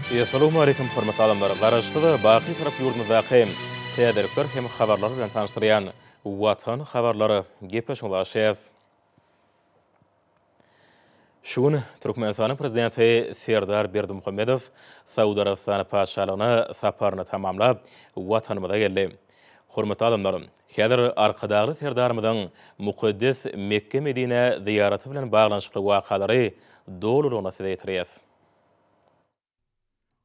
Assalamu alaikum hormatly adamlar. Garaşdyda baqy tarap ýurdumyzda hem täderlikler hem habarlar bilen tanışdyrýan Watan habarlary gepleşýär. Şuň Türkmenistan prezidenti Serdar Berdimuhammedow Saudy Arabistany paşalygyna saparyny tamamlap watanymyza geldi. Hormatly adamlar, häzir arkadagy Serdarymyzyň mukaddes Mekke Medine ziýaraty bilen baglanyşykly wakalary dolulugyna sezeýtirýär.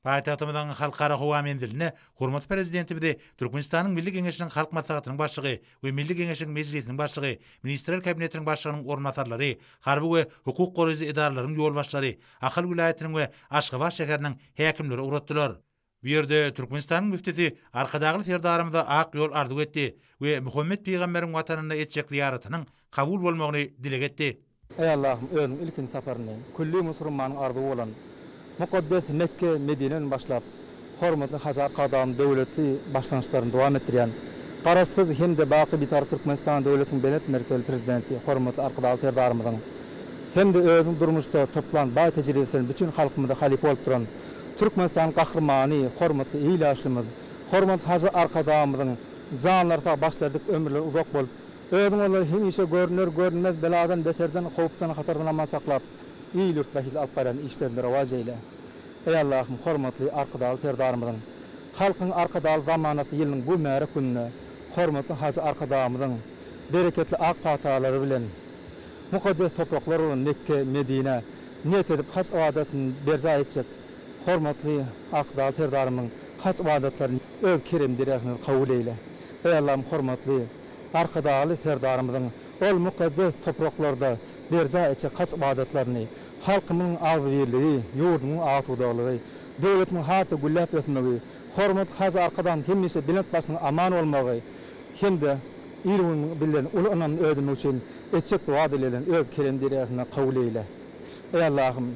Paýtagtymyzyň halkara howa menziline hormatly prezidentimiz Türkmenistanyň Milli Geňeşiniň halk maslahatynyň başlygy we Milli Geňeşiniň mejlisiniň başlygy, Ministrler kabinetiniň başlygynyň ornatarlary, harby we hukuk goraýjy idaralaryň ýol başlary, Ahal vilayatynyň we Aşgabat şäheriniň häkimleri uğratdylar. Bu ýerde Türkmenistanyň müftisi arkadagy Serdarymyza ak ýol arzuw etdi we Muhammed Peýgamberiň watanyna etjek ziýaratynyň kabul bolmagyny dilek etdi. Ey Allah'ım, özüm ilkin saparyny külli musulmanyň arzuw bolan mukaddes Mekke Medine'den başlap hormatly Hajar Qadam döwleti başlanýşlaryny dowam etdirýän garaşsyz hem-de baqy bitar Türkmenistan döwletiniň belet merkezi prezidenti hormatly arkadaş Serdarymyzyň hem-de özüň durmuşda toplan baý tejribesini bütün halkymyza halip bolup duran Türkmenistan gahrmany hormatly ýylaşlymyz hormatly Hajar Arkadamyzyň zanlarga başladyk ömürler uzak bolup özüň olar hemişe görünmez beladan beterden howpdan hatardan aman saklap iýilik bahil alyp baran işlerinde rewaj eyle. Ey Allah'ım, hormatly arkadaş Serdarymyzyň halkyň arkadaş zamanaty ýylynyň bu märe gününe hormatly Hajar Arkadamyzyň bereketli ak patalary bilen mukaddes topraklar bolan Mekke Medine niyet edip has ibadatini berja etjek hormatly arkadaş Serdarymyň has ibadatlaryny öz kerem derejesinde kabul eyle. Ey Allah'ım, hormatly arkadaş Serdarymyzyň ol mukaddes topraklarda berja etjek has ibadatlaryny halkymyň agzyrligi, ýurdumyň agtudaglygy, döwletiň haty güllap ötmegi, hormat Hajar Arkadam hemmişe bilet başynyň aman bolmagy, hem-de ýürüň bilen ulunan ödüm üçin etjek dua bilen öz kerem derejesinde kabul eyle. Ey Allah'ım,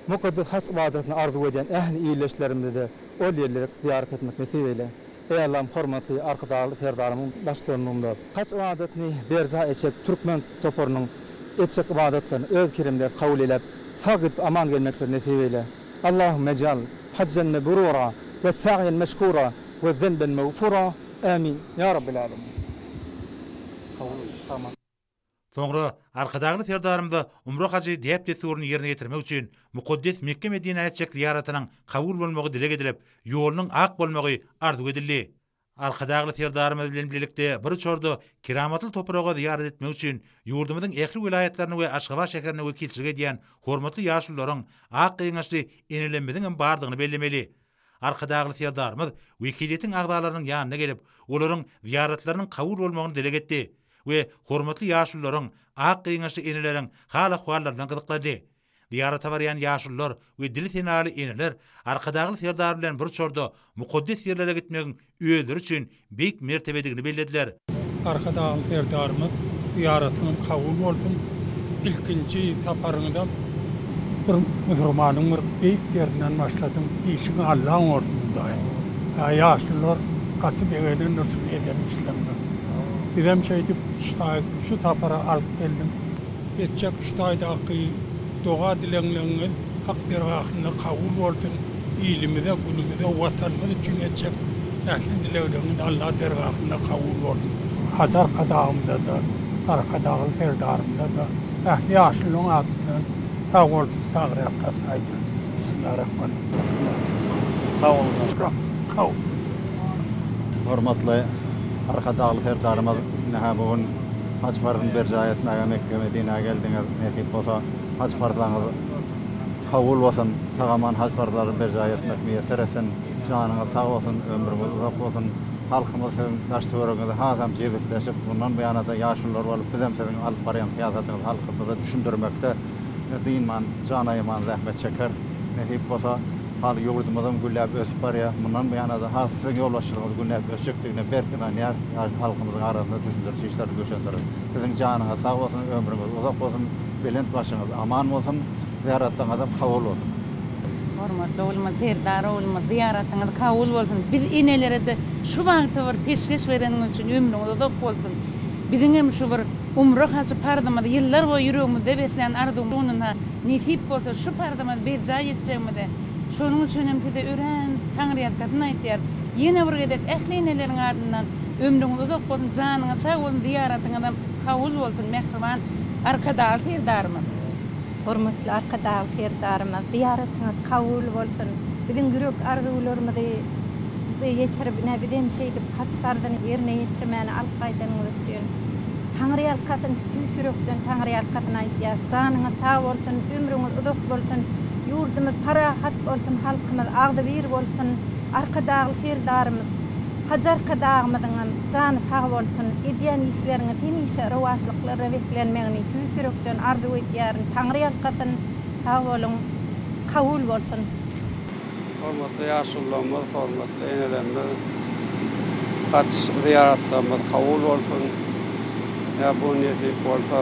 mukaddes has ibadatyny arzuw eden ähli ýerleşlerimizde de ol ýerleri ziýarat etmek nasip eyle. Ey Allah'ım, hormatly arkadaş Serdarymyň başlanýanda has ibadatyny berja etjek türkmen toparynyň etjek ibadatlaryny öz keremleri kabul edip sagip aman gelmeklerini nasip eyle. Allahümme ec'al haccan mebrura ve sa'yan meşkura ve zenben mağfura. Amin. Ya Rabbil alemin. Tamam. Soňra arkadagy Serdarymyza umra hajy diýip tesuryny ýerine getirmek üçin mukaddes Mekke Medine etjek ziýaratynyň kabul bolmagy dilek edilip, ýolunyň ak bolmagy arzuw edildi. Arkadagy Serdarymyz bilen birlikde bir çorda kiramatly topraga ziýarat etmek üçin ýurdumyzyň ähli vilayatlaryny we Aşgabat şäherine wekilçilik edýän hormatly ýaşullaryň ak ýeňeşli enilenmediň bardygyny bellemeli. Arkadagy Serdarymyz wekiliýetiň agdalarynyň ýanyna gelip, olaryň ziýaratlarynyň kabul bolmagyny dilek etdi we hormatly ýaşullaryň ak ýeňeşli enileriň hal ahwallaryny bilen gyzyklandy. Ziýarata barýan ýaşullar we dili tenali eniler arkadagy Serdar bilen bir çorda mukaddes ýerlere gitmegiň özleri üçin beýik mertebedigini bellediler. Arkadagy Serdarymyz ziýaratyny kabul bolsun. İlkinji saparyňda bir musulmanyň bir beýik ýerinden başladym. Işiňi Allahyň ordunda. Ýaşullar gaty begeden nursul eden işlemler. Birem şeýdip şu sapara alyp geldim. Etjek ştaýdaky doğa dilenlerini hak dergahını kabul bolsun, ilimize, günümüze, vatanımız üçün etjek ähli dileýlerini Allah dergahını kabul bolsun. Hajar Qadamyda da, arkadagy Serdarymda da ähli ýaşulyň atyny kabul taýrak gaýdy. Bismillahirrahmanirrahim. Hormatly arkadagy Serdarymyz näme bugün haç faryny berja etmäge Mekke Medine'ye geldiňiz, nesip bolsa haç farlaňyz kabul bolsun, sagaman haç farlary berja etmek meýesser etsin, janyňyz sag bolsun, ömrüňiz uzak bolsun, halkymyzyň daşdöwrüňizi hazam jebesleşip, bundan beýanada ýaşullar bolup, bizem siziň alyp barýan syýasatyňyz halkymyza düşündirmekde dinman, janaýman zähmet çeker, nesip bolsa hal ýurdumyzyň gülläp ösüp barýar, bundan beýanada hasyň ýolbaşçylygyny gülläp ösjekdigine berkilen ýer halkymyzyň arasynda düşündirýär işleri göşendirir. Siziň janyňyz sag bolsun, ömrüňiz uzak bolsun, belent başyňyz aman bolsun, ziýaratlaryňyz kabul bolsun. Hormatly ulma Serdar ulma ziýaratyňyz kabul bolsun. Biz inelere de şu wagtda bir peşkeş berenin üçin ömrüňiz uzak bolsun. Biziň hem şu bir umra hajy pardamada ýyllar boýy ýüregimizde beslen arzuwmyna nisip bolsa şu pardamada berja etjegimde Şonuň üçin hem de ören Taňryýatkatyny aýtýar. Ýene bir gedek ählineleriň ardyndan ömrüňiz uzak bolsun, janyňyz sag bolsun, ziýaratyňyzam kabul bolsun, mehriban arkadaşlar hirdarymyz. Hormatly arkadaşlar hirdarymyz, ziýaratyňyz kabul bolsun. Biziň ýürek arzuwlarymyzy ýetirip näbidem şeýdip haçbardan ýerine ýetirmäni alyp gaýdanyňyz üçin Taňryýatkatyň tüýsürekden Taňryýatkatyny aýtýar. Janyňyz sag bolsun, ömrüňiz uzak bolsun. Yurdumuz parahat bolsun, halkymyz agdy bir bolsun, arkadaşlar hirdarymyz. Hajar kadağımızın canı sağ bolsun, ediyen işleriniz hemişe rewaçlyklara beklenmegini tüýsürekden arzu edýärin. Taňryýatkatyň sağ bolun, kabul bolsun. Hormatly ýaşullarymyz, hormatly enelerimiz, kaç ziyaratlarymyz kabul bolsun. Ya bu nesip bolsa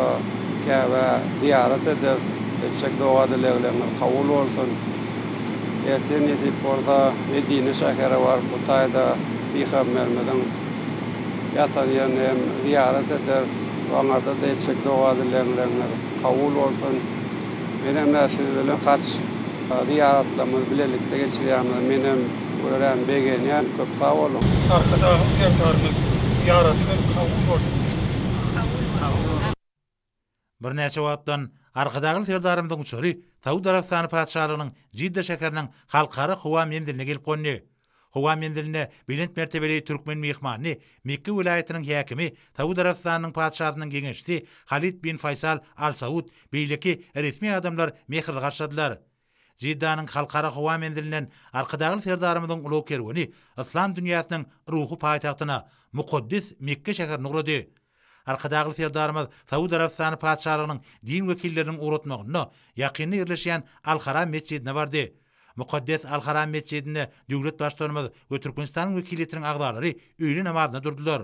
käbä ziyaret eder, etjek doga dilegleriniz kabul bolsun. Erten nesip bolsa Medine şäheri bar, bu taýda Peygamberimiň ýatan ýerine ziyaret eder, oňarda da etjek doga dilegleriniz kabul bolsun. Menem näsil bilen kaç ziyaratlarymyz bilelikde geçirýärmiz. Menem ören begenýän köp sag bolun. Arkadaşlar hirdarymyz ýaratyny kabul bolsun. Bir näçe wagtdan arkadaşlar hirdarymyň uçary Saudi Arabistany padşahynyň Jidde şäheriniň halkara howa menziline gelip gonni. Howa menziline bilet mertebeli türkmen mehmany, Mekke vilayatynyň häkimi, Saudi Arabistanyň padşahynyň geňeşçisi Halid bin Faysal Al Saud beýleki resmi adamlar mehir garşadylar. Jiddanyň halkara howa menzilinden arkadaşlar hirdarymyň uly kerweni İslam dünýäsiniň ruhy paýtagtyna, muqaddes Mekke şäherine urady. Arkadaşlar hirdarymyz Saudi Arabistany padşahynyň din wekilleriniň uratmagyna ýakyny ýerleşýän Al-Haram mescidine bardy. Muqaddes Al-Haram mescidine döwlet başlarymyz we Türkmenistanyň wekiliyetiniň agdalary öýle namazyna durdular.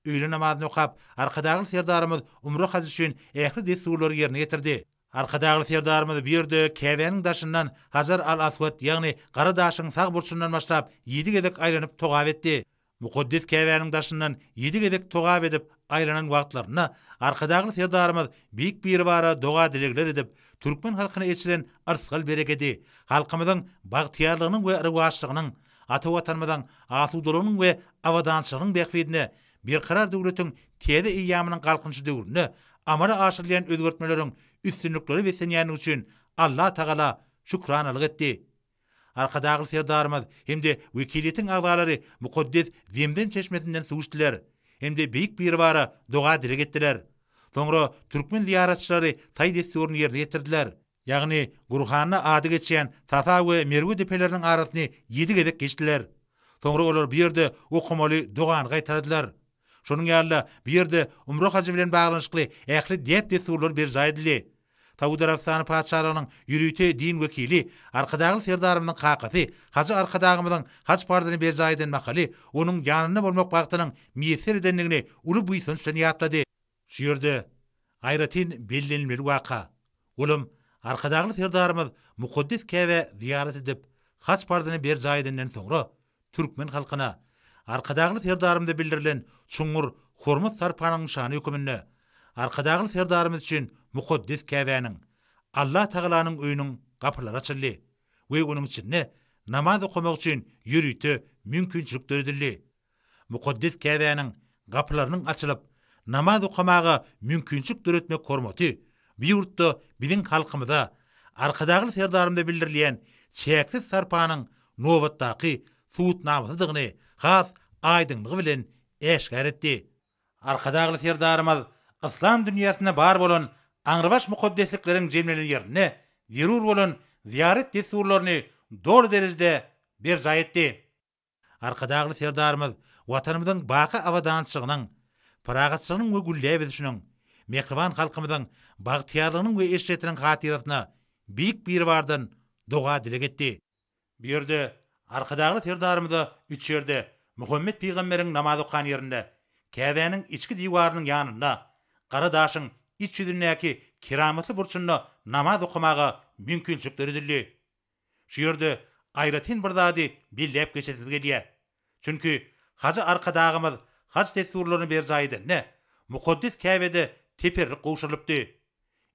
Öýle namazyny okap, arkadaşlar hirdarymyz umra hajy üçin ähli desturlary ýerine ýetirdi. Arkadaşlar hirdarymyz bir ýerde Käbäniň daşyndan Hajar al-Aswad, ýagny Gara daşyň sag burçundan başlap 7 gedek aýlanyp togap etdi. Muqaddes Käbäniň daşyndan 7 gedek togap edip aýlanan wagtlaryna arkadaşlar hirdarymyz büyük bir bara doga dilegler edip türkmen halkyna eçilen arsgal bereketi, halkymyzyň bagtyarlygynyň we rewaçlygynyň, ata watanymyzyň asudalygynyň we awadançylygynyň bähfidine bir karar döwletiň täze ýamynyň galkynçy döwrüne amala aşyrlayan özgertmeleriň üstünlikleri besenýän üçin Allah Taala şükranalyk etdi. Arkadaşlar hirdarymyz hemde wekiliyetiň agdalary muqaddes Zemzem çeşmesinden su içdiler. Hemde büyük bir bara doga direk etdiler. Soňra türkmen ziyaratçylary taý desturyny ýerine ýetirdiler. Ýagny Gurhanyna ady geçýän Safa we Merwe depeleriniň arasyny 7 gedek geçdiler. Soňra olar bir ýerde okumaly dogany gaýtardylar. Şonuň ýaly bir ýerde umra hajy bilen baglanyşykly ähli dep desturlar berjaýdyly. Saudi Arabistany padşahynyň ýürüýte din wekili, arkadaşlar hirdarymyň kakasy, hajy arkadaşymyzyň haç pardyny berjaýdan makaly, onuň ýanyna bolmak wagtynyň miýesir edenligini uly buýsun üçin ýatlady. Şu ýerde aýratyn bellenmeli waka. Olum arkadaşlar hirdarymyz muqaddes Käbe ziyaret edip haç pardyny berjaýdandan soňra türkmen halkyna arkadaşlar hirdarymda bildirilen çuňur hormat sarpanyň şany hökümine arkadaşlar hirdarymyz üçin muqaddes Käbäniň Allah Tagalanyň öýüniň gapylary açyldy we onuň içinde namaz okumak üçin ýürüýte mümkinçilik edildi. Muqaddes Käbäniň gapylarynyň açylyp namaz okamagy mümkinçilik etmek hormaty bir ýurtda biziň halkymyza arkadaşlar hirdarymda bildirilýän çäksiz sarpanyň nowatdaky suwut namazydygyny has aýdynlygy bilen eşgär etdi. Arkadaşlar hirdarymyz İslam dünýäsinde bar bolan aňrybaş muqaddeslikleriň jemlenen ýerine zerur bolan ziyaret desturlaryny dol derejede berjaýetdi. Arkadaşlar hirdarymyz watanymyzyň baky awadançylygynyň, paragatçylygynyň we güllebizişiniň, mehriban halkymyzyň bagtyarlygynyň we eşretiniň hatyrasyna büyük bir bardan doga dilek etdi. Bir ýerde arkadaşlar hirdarymyza üç ýerde Muhammed Peýgamberiň namaz okan ýerinde Käbäniň içki diwarynyň ýanynda Gara daşyň iç ýüzündäki keramatly burçunda namaz okamaga mümkinçilik edildi. Şu ýerde aýratyn bir zady billep geçetildi diýär. Çünki hajy arkadagymyz haç desturlaryny berjaýdy. Ne? Muqaddes Käbede teperlik goşulypdy.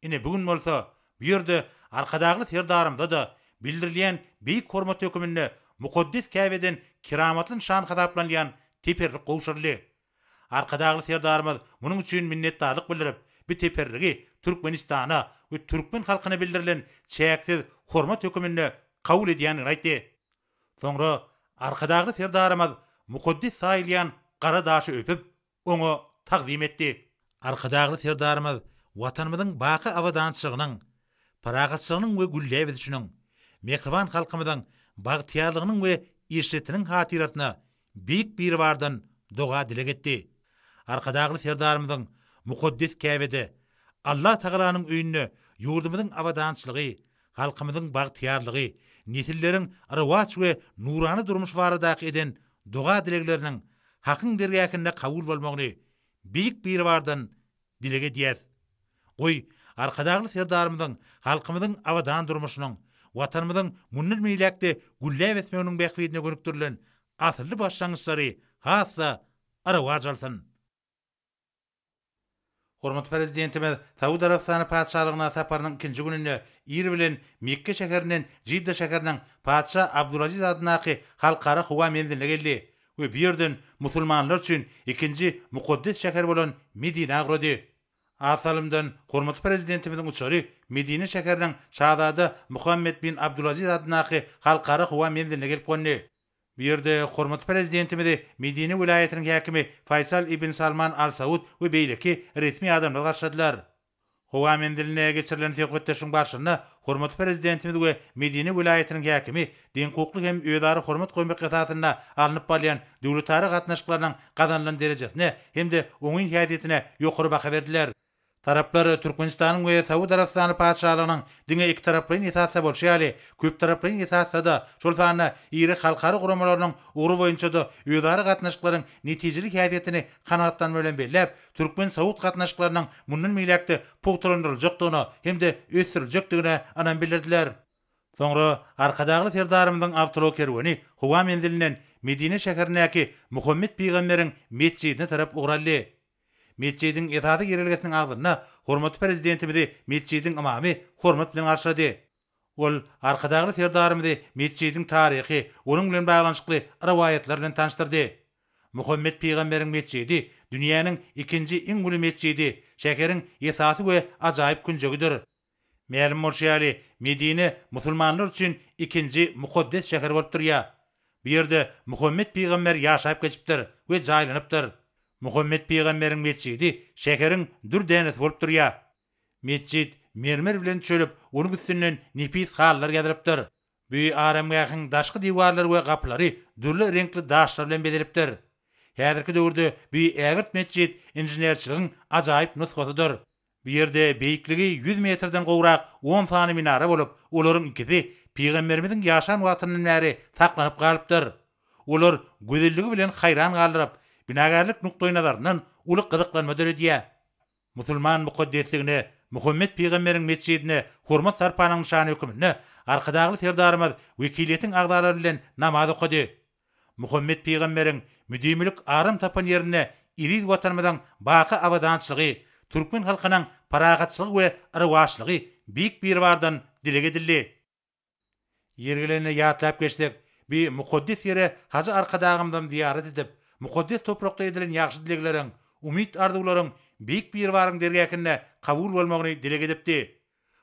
Ine bugün bolsa bu ýerde arkadaşlar hirdarymda da bildirilýän beýik hormat hökümine muqaddes Käbeden kiramatlyň şan hadaplanýan teperlik gowşurly. Arkadagly serdarymyz munuň üçin minnetdarlyk bildirip, bu teperligi Türkmenistana we Türkmen halkyna bildirilen çäksiz hormat hökümine kabul edýänini aýtdy. Soňra arkadagly serdarymyz muqaddes saýylýan qara daşy öpüp, oňa taqdim etdi. Arkadagly serdarymyz watanymyzyň baky awadançylygynyň, paragatçylygynyň we güllebis üçin mehriban halkymyzyň bagtyarlygynyň we işletiniň hatirasyna beýik bir bardan doga dilek etdi. Arkadagly serdarymyzyň muqaddes Käbede Allah Tagalanyň öýünde ýurdumyzyň awadançylygy, halkymyzyň bagtyarlygy, nesilleriň rewat we nurany durmuş barada eden doga dilekleriniň hakyň dergäkinde kabul bolmagyny beýik bir bardan dilek edýär. Goý, arkadagly serdarymyzyň halkymyzyň awadan durmuşynyň, watanymyzyň munul meýlekde güllep etmeginiň bähwidine gönüktirilen asly başlangyçlary hassa arawaj alsyn. Hormat prezidentimiz Saudi Arabistany padşahlygyna saparynyň ikinji gününde ýer bilen Mekke şäherinden Jidda şäheriniň padşah Abdulaziz adynaky halkara howa menziline geldi we bu ýerden musulmanlar üçin ikinji muqaddes şäher bolan Medina gurdy. Asalymdan hormat prezidentimiziň uçary Medina şäheriniň şahzada Muhammed bin Abdulaziz adynaky halkara howa menziline gelip gönni. Bu ýerde hormat prezidentimizi Medina vilayetiniň häkimi Faysal ibn Salman Al Saud we beýleki resmi adamlar garşadylar. Howa menziline geçirilen söhbetleşiň başynda hormat prezidentimiz we Medina vilayetiniň häkimi din hukukly hem öýdary hormat goýmak esasyna alınıp bolýan döwletary gatnaşyklarynyň gazanlan derejesine hem-de oňun häsiýetine ýokary baha berdiler. Taraplar Türkmenistanyň we Saudi Arabistany padşahlygynyň diňe iki taraplyň esasy bolşýaly, köp taraplyň esasy da şol sany ýeri halkara guramalarynyň uğru boýunça da öýdary gatnaşyklaryň netijelik häsiýetini kanagatdan bilen belläp, Türkmen Saud gatnaşyklarynyň mundan meýlekde pogturandyryljakdygyny hem-de ösdüriljekdigine anan bildirdiler. Soňra arkadagly serdarymyzyň awtolog kerweni howa menzilinden Medine şäherindäki Muhammed Peýgamberiň mescidine tarap ugraldy. Mescidin esasy ýerelgesiniň agzyna hormat prezidentimizi mescidin imamy hormat bilen garşylady. Ol arkadagly serdarymyzy mescidin taryhy, onuň bilen baglanyşykly rewayetler bilen tanıştyrdy. Muhammed Peýgamberiň mescidi dünýäniň ikinji iň uly mescidi, şäheriň esasy we ajaýyp künjegidir. Ma'lum bolşýaly, Medine musulmanlar üçin ikinji muqaddes şäher bolup durýar. Bu ýerde Muhammed Peýgamber ýaşaýyp geçipdir we jaýlanypdyr. Muhammed Peýgamberiň mescidi şäheriň dür dänes bolup durýar. Mescid mermer bilen çölüp, onuň üstünden nipis hallar ýadyrypdyr. Bu aramgahyň daşky diwarlary we gapylary dürli renkli daşlar bilen bedelipdir. Häzirki döwürde bu ägirt mescid injenerçiligiň ajaýyp nusgasydyr. Bu ýerde beýikligi 100 metrden gowrak 10 sany minara bolup, olaryň ikisi Peýgamberimiziň ýaşan watanynyň näri saklanyp galypdyr. Olar gözelligi bilen haýran galyryp, binagarlyk nukdoy nazarından uly gyzyklanma döredýär. Musulman muqaddesligine, Muhammed Peýgamberiň mescidine hormat sarpanyň şany hökümine arkadagly serdarymyz wekiliýetiň agdalary bilen namaz okudy. Muhammed Peýgamberiň müdimlik aram tapan ýerine iriz watanymyzyň baky awadançylygy, Türkmen halkynyň paragatçylygy we arwaşlygy beýik bir bardan dilek edildi. Ýergilerine ýatlap geçdik. Bir muqaddes ýere hazy arkadagymdan ziyaret edip, muqaddes toprakda edilen ýaxşy dilekleriň, umid arzularyň beýik bir baryň dergäkinde kabul bolmagyny dilek edipdi.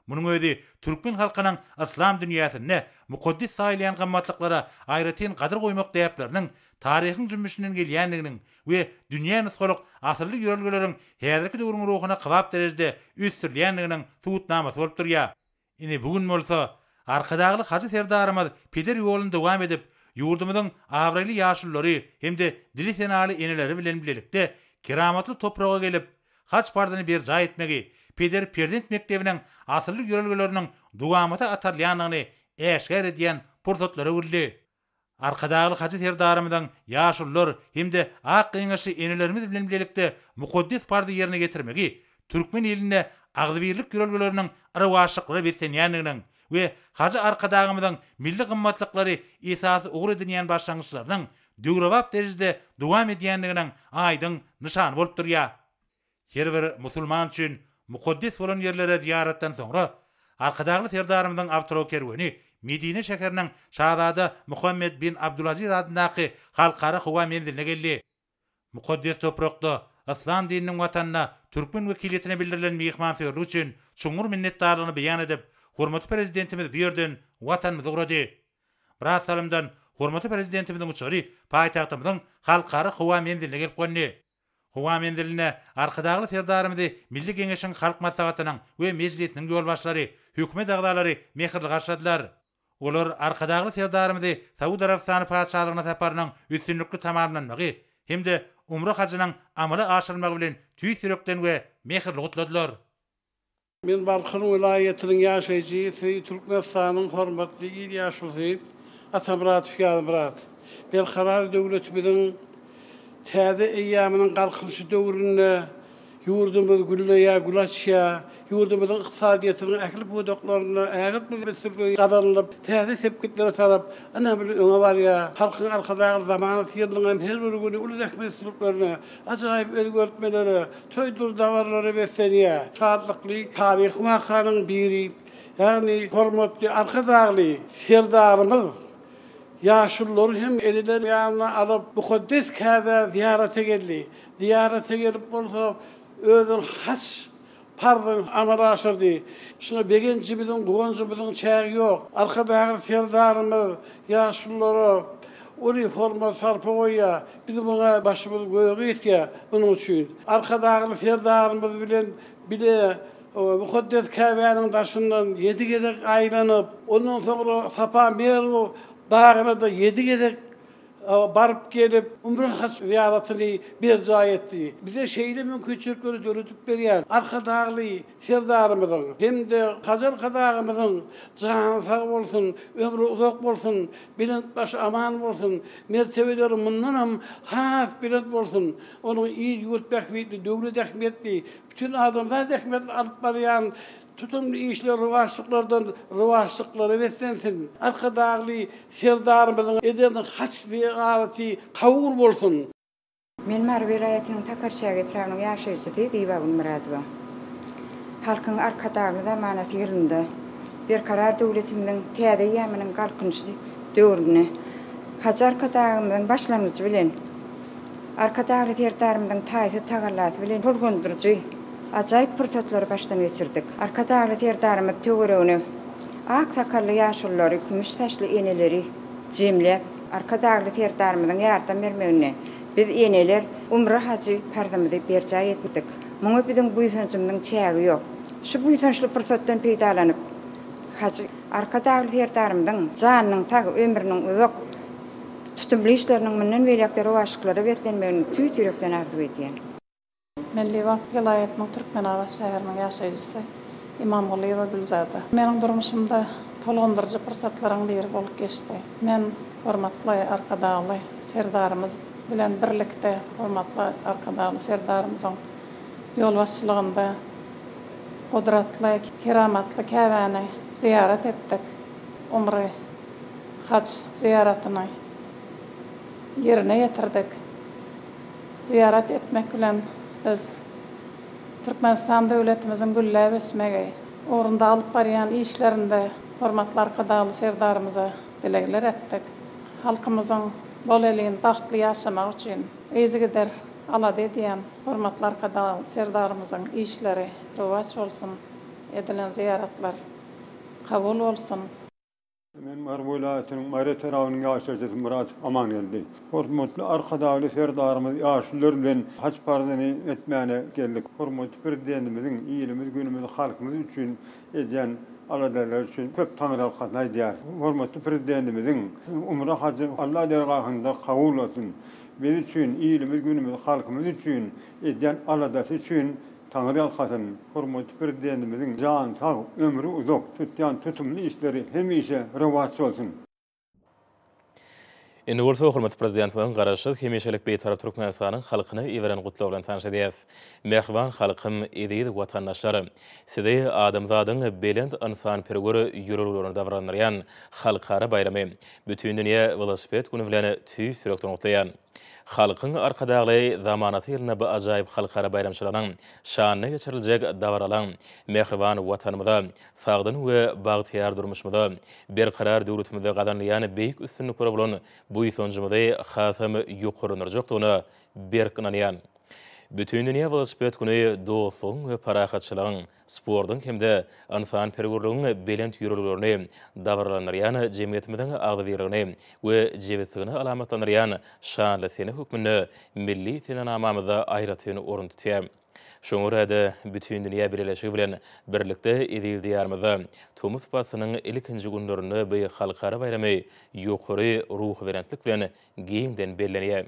Munuň özi Türkmen halkynyň islam dünýäsinde muqaddes saýlayan gammatlyklara aýratyn gadyr goýmak diýipleriniň taryhyň jümmüşinden gelýänliginiň we dünýäni soluk asyrly ýörelgeleriň häzirki döwrüň ruhyna kybap derejede üstirlýänliginiň subutnamasy bolup durýar. Ine bugün bolsa arkadagly hazy serdarymyz peder ýoluny dowam edip, ýurdumyzyň awraly ýaşullary hem-de dili senaly eneleri bilen bilelikde keramatly topraga gelip, haç pardyny bir jaý etmegi, peder Perdent mekdebiniň asyrly ýörelgeleriniň dowamata atarlýanyny eşger edýän pursatlary bildi. Arkadagly hazy serdarymyzyň ýaşullar hem-de ak ýeňişi enelerimiz bilen bilelikde muqaddes pardy ýerine getirmegi, Türkmen eline agzybirlik ýörelgeleriniň arwaşlyklary besenýänliginiň we hazy arkadagymyzyň milli gymmatlyklary esasy ugur edilýän başlangyçlarynyň döwrewap derejede dowam edýänliginiň aýdyň nyşany bolup durýar. Her bir musulman üçin muqaddes bolan ýerlere ziyaretden soňra arkadagly serdarymyzyň awtolog kerweni Medine şäheriniň şahzada Muhammed bin Abdulaziz adyndaky halkara howa menziline geldi. Mukaddes toprakda İslam dininiň watanyna türkmen wekiliýetine bildirilen mehmançylyk üçin çuňur minnetdarlygyny beýan edip, hormatly prezidentimiz bu ýerden watanyny ugrady. Biraz salamdan hormatly prezidentimiziň uçury paýtagtymyzyň halkara howa menziline gelip gönni. Howa menziline arkadagy serdarymyzy Milli Geňeşiň halk maslahatynyň we meclisiniň ýolbaşlary, hökümet agdalary mehirli garşyladylar. Olar arkadagy serdarymyzy Saudi Arabistany paçalygyna saparynyň üstünlükli tamamlanmagy hemde umra hajynyň amala aşyrylmagy bilen tüý sürekden we mehirli gutladylar. Men Balkan vilayetiniň ýaşaýjy Türkmenistanyň hormatly ýaşaýjy Atamrat Fiýalmrat. Belkarar döwletimiziň täze eýýamynyň galkynşy döwründe ýurdumyz güllüýä, gülaçýa, ýurdumyzyň ykdysadyýatynyň ähli bodaklaryna ägip meselleri gadanlyp, täze sepkitleri tarap, ana bir öňe barýa, halkyň arkadagy zamany ýylyň her bir güni ulak meselelerini, ajaýyp özgörtmeleri, töýdür dawarlary besenýä, şadlykly taryh wakanyň biri, ýagny hormatly arkadagy serdarymyz yaşullar hem ediler yanına alıp mukaddes käde ziyarete geldi. Ziyarete gelip bolsa özün has pardon amara aşırdı. Şuna begenci bilen goğuncu bilen çägi ýok. Arkadagy serdarymyz yaşullara uniforma sarpa goýýa. Biz buňa başymyz goýgy etýä bunyň üçin. Arkadagy serdarymyz bilen bile mukaddes käbäniň daşyndan 7 gedek aýlanyp, ondan soňra sapa merwo dağına da 7 gedek barıp gelip umra haç ziyaretini bir jaý etdi. Bize şeýle mümkinçilikleri döretip berýän arkadagy serdarymyzyň hemde hajar kadagymyzyň jany sag bolsun, ömrü uzak bolsun, bilen baş aman bolsun, mertebeleri mundan hem has bilet bolsun. Onu iyi ýurtbäk witli, döwlet ähmiýetli, bütün adamlar ähmiýet alyp barýan tutumlu işler rıvaşlıklardan rıvaşlıkları beslensin. Arkadagy serdarymyzyň eden haçly galati kabul bolsun. Men Mar vilayetiniň Takarçaga etrafynyň ýaşaýjy Diýbagul Muradowa. Halkyň arkadagy zamanaty ýerinde bir karar döwletimiň täze ýamynyň galkynşy döwrüne hajar kadagymyň başlangıçy bilen arkadagy serdarymyň taýsy tagallaty bilen bolgondurjy ajaýyp pürsatlar başdan geçirdik. Arkadagy serdarymyz töweregini ak sakally ýaşullary, kümüş taşly eneleri jemlep arkadagy serdarymyzyň ýardam bermegine biz eneler umra hajy pardamyzy berjaý etdik. Muňa biziň bu ýysanjymyň çägi ýok. Şu bu ýysançly pürsatdan peýdalanyp hajy arkadagy serdarymyzyň janynyň tag ömrüniň uzak tutumly işleriniň menden welekleri başlyklary betlenmegini tüý sürekden arzuw etýän. Men Liva vilayetiniň Türkmenawa şäheriniň ýaşaýjysy Imamgulyeva Gülzada. Meniň durmuşymda tolandyrjy pursatlaryň biri bolup geçdi. Men hormatly arkadagy serdarymyz bilen birlikde hormatly arkadagy serdarymyzyň ýolbaşçylygynda gudratly, keramatly käbäni ziyaret etdik. Umry haç ziyaretini yerine ýetirdik. Ziyaret etmek bilen biz Türkmenistan döwletimiziň gülläp ösmegi, orunda alyp barýan işlerinde hormatly arkadagy serdarymyza dilegler etdik. Halkymyzyň bol elin bagtly ýaşamak üçin özügider alady edýän hormatly arkadagy serdarymyzyň işleri rowaç bolsun, edilen ziyaretler kabul bolsun. Men Mar vilayetiniň Mare tarawynyň ýaşaýjy Murat aman geldi. Hormatly arkadagy serdarymyz ýaşular bilen haç pardany etmäne geldik. Hormatly prezidentimiziň ýylymyz günümüz halkymyz üçin edýän aladalar üçin köp taňryalykny aýdýar. Hormatly prezidentimiziň umra hajy Allah dergahynda kabul bolsun. Biz üçin ýylymyz günümüz halkymyz üçin edýän aladasy üçin taňryalykny hormatly prezidentimiziň jan sag ömrü uzak tutýan tutumly işleri hemişe rewaç bolsun. Indi bolsa hormatly prezidentimiň garaşy hemişelik beýtarap Türkmenistanyň halkyny ýewren gutlaw bilen tanışdyrýar. Mehriban halkym edýid watandaşlary, sizi adamzadyň belend insan pergöre ýürürlerini dawranýan halkara bayramy bütün dünýä velosiped güni bilen tüý sürekden gutlaýan. Halkın arkadagly zamanasy ýerine bu ajaýyp halkara bayramçylaryň şanyna geçiriljek dawralan mehriban watanymyza sagdyn we bagtyar durmuşmyza berkarar döwletimizde gadanlayan beýik üstünlikleri bolan bu ýytonjymyzy hasamy ýokurunarjakdygyna berkinanýan. Bütün dünya velosiped güni dostluğun ve parahatçılığın, sportun hemde insan pergurluğun belent yürürlüklerini davarlanıryan cemiyetimizin ağzıverini ve cevizliğini alamatlanıryan şanlı seni hükmünü milli sinanamamızda ayratığını orun tutuyam. Şoňa räde bütün dünya birleşigi bilen birlikde edil diýarmyzda Tumus pasynyň ilkinji günlerini bu halkara bayramy ýokary ruh berentlik bilen giňden bellenýär.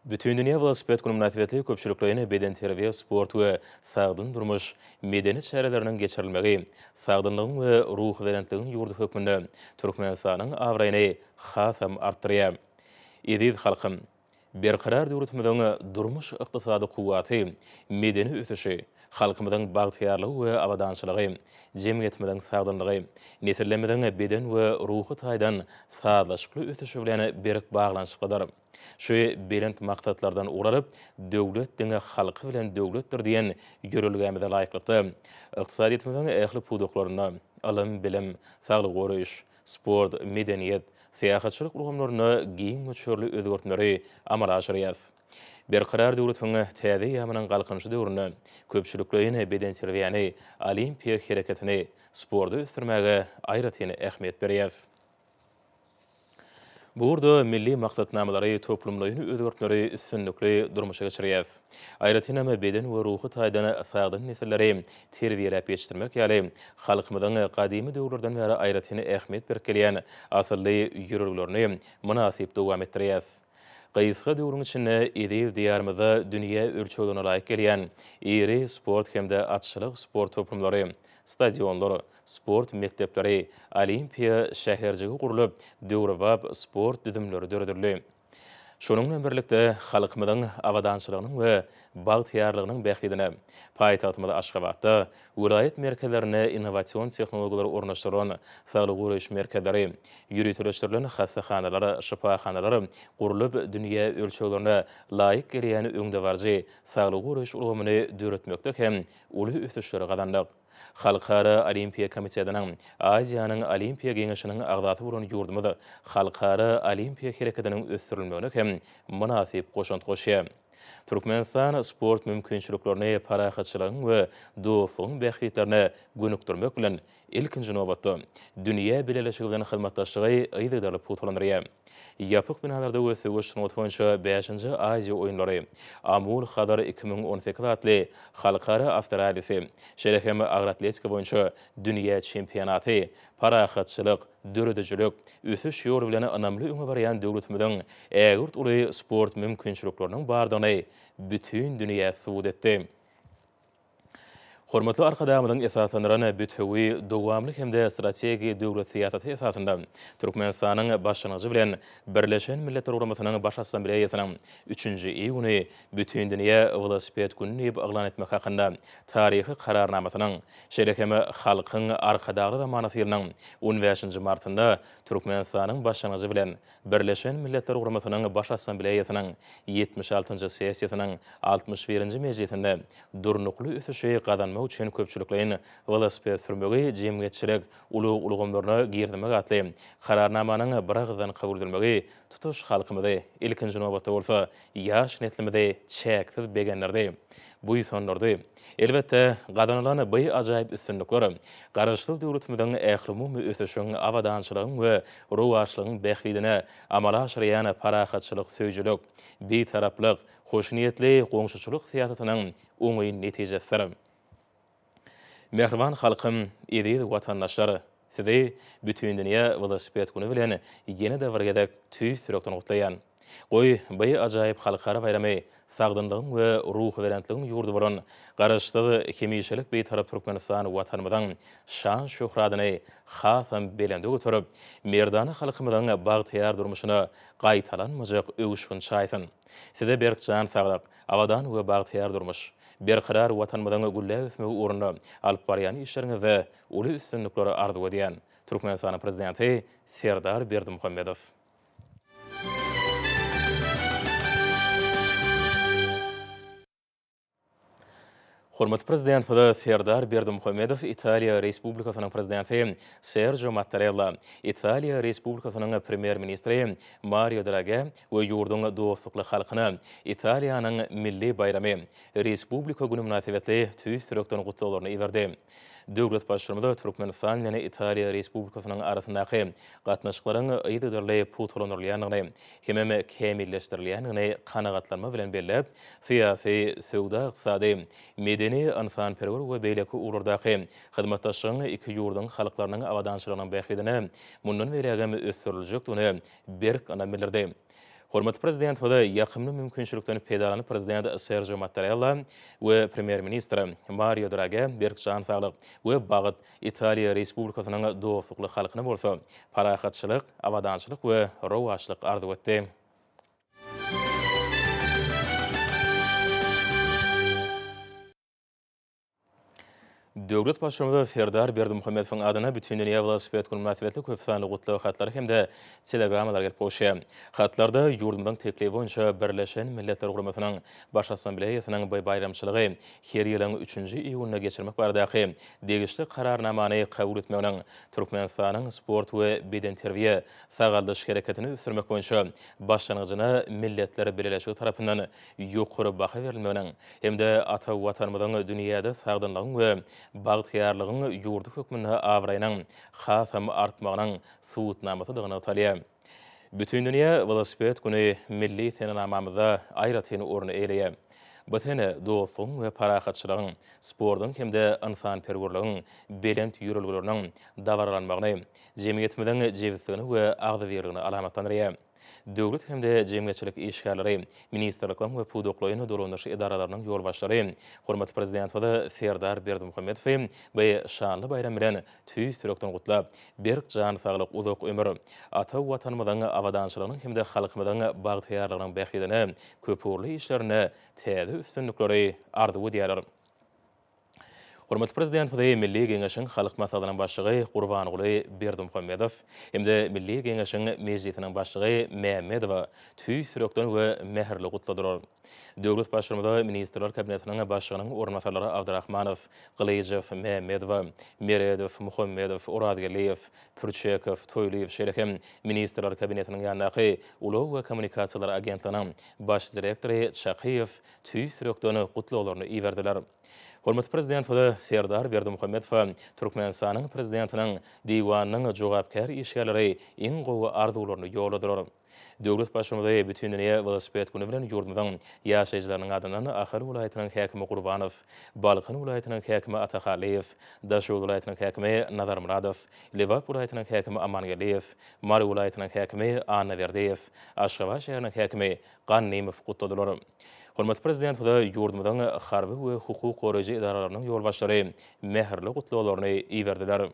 Bütün dünya velosiped günü münasibetli köpçülüklerini beden terbiye, sport ve sağdın durmuş medeni çäreleriniň geçirilmegi, sağdynlygyň we ruh berentligiň ýurdy hökmünde Türkmenistanyň awraýyny hasam artdyrýar. Edil halkym, berkarar döwletimiziň durmuş ykdysady kuwaty, medeni ösüşi, halkymyzyň bagtyarlygy we awadançylygy, jemgyýetimiziň sağdynlygy, nesillerimiziň beden we ruhy taýdan sağlaşykly ösüşi bilen berik baglanşyklydyr. Şu belent maksatlardan uğraryp, döwlet diňe halky bilen döwletdir diýen görülgämize laýyklykdy. Ykdysadiyetimiziň ähli puduklaryna, alym, bilim, saglyk goraýyş, sport, medeniýet, syýahatçylyk urgamlaryna giň göçerli özgertmeleri amala aşyrýas. Berkarar döwletiň täze ýamynyň galkynjy döwrüne köpçülüklerini beden terbiýany, olimpiýa hereketini, sporty ösdürmäge aýratyny ähmiýet berýär. Burada milli maksatnamalary toplumlaryny özgertmeleri üstünlikli durmuşa geçirýär. Aýratynamy beden we ruhy taýdan sağdyn nesilleri terbiýelep ýetişdirmek ýaly halkymyzyň gadymy döwürlerden beri aýratyny ähmiýet berkelýän asylly ýürürlüklerini münasip dowam etdirýär. Gaýsga döwrüň içinde edil diýarmyzda dünýä ölçegine laýyk gelýän iri sport hemde atçylyk sport toplumlary, stadionlary, sport mektepleri, olimpiya şäherjigi gurulyp, döwrebap sport düzümleri döredildi. Şonuň bilen birlikde halkymyzyň awadançylygynyň we bagtyarlygynyň bähidine paýtagtymyzda Aşgabatda vilayet merkezlerine innowasion tehnologiýalary ornaşdyran saglyk goraýyş merkezleri, ýürütüleşdirilen hastahanalary, şifahanalary gurulyp dünýä ölçeglerine laýyk gelýän öňde barjy saglyk goraýyş ulgamyny döretmekde hem uly ösüşleri gadanlyk. Halkara Olimpiya Komitetining Aziýanyň Olimpiya Geňeşiniň agdaty bolan ýurdumyzy halkara olimpiya hereketiniň ösdürilmegine hem münasip goşant goşýar. Türkmenistan sport mümkinçiliklerini parahatçylygyň we dostlugyň bähitlerini gönükdirmek bilen ilkinji nowatda dünýä birleşigi bilen hyzmatdaşlygy ýygydaly putulandyrýar. Yapık binalarda ösügüş boýunça 5-nji Aziýa oýunlary, Amur Hadar 2018 adly halkara awtoralysi, şerehem agratletika boýunça dünýä çempionaty, parahatçylyk, döredijlik, ösüş ýoly bilen anamly öňe barýan döwletimiziň ägirt uly sport mümkinçilikleriniň bardygyny bütün dünýä suwd etdi. Hormatly arkadaşlarymyň esasanlaryny bütüwi dowamly hemde strategiýa döwlet syýasaty esasynda Türkmenistanyň başlanýyjy bilen Birleşen Milletler Ugrumasynyň baş assambleýasynyň 3-nji iýuny bütün dünýä velosiped gününi aglan etmek hakynda taryhy kararnamasynyň şerekeme halkyň arkadagy zamanasynyň 15-nji martynda Türkmenistanyň başlanýyjy bilen Birleşen Milletler Ugrumasynyň baş assambleýasynyň 76-njy sessiýasynyň 61-nji mejlisinde durnukly ösüşi gadanmak üçin köpçülüklerin velosiped sürmegi jemgyýetçilik ulugamaryna girdimek atly kararnamanyň biragdan kabul edilmegi tutuş halkymyzy ilkinji nowatda bolsa ýaş neslimizi çäksiz begenlerdi. Bu ýsonlardy. Elbetde gadanylan bu ajaýyp üstünlikleri garaşlyk döwletimiziň ählimumy ösüşiň, awadançylygyň we ruwaşlygyň bähidine amala aşyrýan parahatçylyk, söýjülük, betaraplyk, hoşniýetli goňşuçylyk syýasatynyň oňy netijesidir. Mehriban halkym, edil watandaşlary, sizi bütün dünýä velosiped güni bilen ýene-de birgedek tüýsürekden gutlaýan. Goý, bu ajaýyp halkara bayramy sagdynlygyň we ruh berentligiň ýurdy bolan garaşlyk hemişelik beýtarap Türkmenistan watanymyzyň şan şöhratyny hasam belende götürip, merdany halkymyzyň bagtyar durmuşyna gaýtalanmajak öwüşgün çaýsyn. Size berkjan saglyk, awadan we bagtyar durmuş, berkarar watanymyzyň güllä ösmegi uğrunda alyp barýan işleriňizde uly üstünlikleri arzu edýän Türkmenistan prezidenti Serdar Berdimuhammedow. Hormatly prezident Serdar Berdimuhamedov Italiya Respublikasynyň prezidenti Sergio Mattarella, Italiya Respublikasynyň premier ministri Mario Draghi we ýurduň dostlukly halkyna Italiýanyň milli bayramy Respublika güni münasibetli tüýsürekden gutlawlaryny iberdi. Döwlet başçylygynda Türkmenistan ýene Italiya Respublikasynyň arasyndaky gatnaşyklaryň ýygydyry putulanyrlyanyny hemem kemilleşdirilýäni kanagatlanma bilen bellep, syýasy, sowda, ykdysady, medeni, insan-perwer we beýleki ururdaky hyzmatdaşlygyň iki ýurduň halklarynyň awadançylygynyň bähidini mundan berägem ösdüriljekdigini berk anamellerdi. Hormatly prezident we ýakymly mümkinçilikden peýdalanyp prezident Sergio Mattarella we premier ministr Mario Draghi berk jan saglyk we bagyt Italiya Respublikasynyň dostlukly halkyna bolsa parahatçylyk, awadançylyk we rowaçlyk arzuw etdi. Döwlet başçylygynda Serdar Berdimuhamedowyň adyna bütün dünýä velosiped güni münasibetli köp sanly gutlaw hatlary hemde telegrammalar gelip goşýar. Hatlarda ýurdumyň teklibi boýunça Birleşen Milletler Guramasynyň baş assambleýasynyň bayramçylygy her ýylyň 3-nji iýulyna geçirmek baradaky degişli kararnamany kabul etmeginiň Türkmenistanyň sport we beden terbiýe sagaldyş hereketini ösürmek boýunça başlangyjyna milletler birleşigi tarapyndan ýokary baha berilmeginiň hemde ata watanymyzyň dünýäde sagdynlygyň we bagtyarlygyň ýurdy hökmüne awraýanyň hasam artmagynyň suwutnamasydygyny talýar. Bütün dünýä velosiped güni milli tenamamyzda aýratyn orny eýleýär. Bu tene dostlugyň we parahatçylygyň, spordyň hemde insan-perwerligiň belent ýürelgileriniň dawarlanmagyny, jemgyýetimiziň jebitligini we agdyberligini alamatlanýar. Döwlet hemde jemgyýetçilik işgärleri, ministrlikler we pudoklaryny dolandyş edaralarynyň ýolbaşçylary, hormatly prezident we Serdar Berdimuhamedow we şanly bayram bilen tüýsürekden gutlap, berk jan saglyk, uzak ömür, ata watanymyzyň awadançylygynyň hemde halkymyzyň bagtyarlygynyň bähidini, köpürli işlerini, täze üstünlikleri arzuw edýärler. Hormatly prezident we Milli Geňeşiň halk maslahatynyň başlygy Gurbanuly Berdimuhamedow hemde Milli Geňeşiň mejlisiniň başlygy Mehmedow tüýsürekden we meherli gutladylar. Döwlet başçylygynda ministrler kabinetiniň başlygynyň ornatyrlary Abdurrahmanow, Gylýjew, Mehmedow, Meredow, Muhammedow, Uradgeliýew, Pürçekow, Toýliýew şeýlehem ministrler kabinetiniň ýandaky Ulaw we Kommunikasiýalar agentligiň baş direktory Şakyýew tüýsürekden gutlawlaryny iberdiler. Hormatly prezident we Serdar Berdimuhamedow Türkmenistanyň prezidentiniň diwanynyň jogapkar işgärleri iň gowy arzuwlaryny ýoladylar. Döwlet başçylygynda bütün dünýä velosiped güni bilen ýurdumyzyň ýaşaýjylarynyň adyndan Ahar welaýatynyň häkimi Gurbanow, Balkyn welaýatynyň häkimi Atahaliýew, Daşow welaýatynyň häkimi Nazarmuradow, Lewap welaýatynyň häkimi Amangeliýew, Mary welaýatynyň häkimi Annaberdiýew, Aşgabat şäheriniň häkimi Gannymow gutladylar. Hormatly prezident we ýurdumyzyň harby we hukuk goraýjy edaralarynyň ýolbaşçylary meherli gutlawlaryny iberdiler.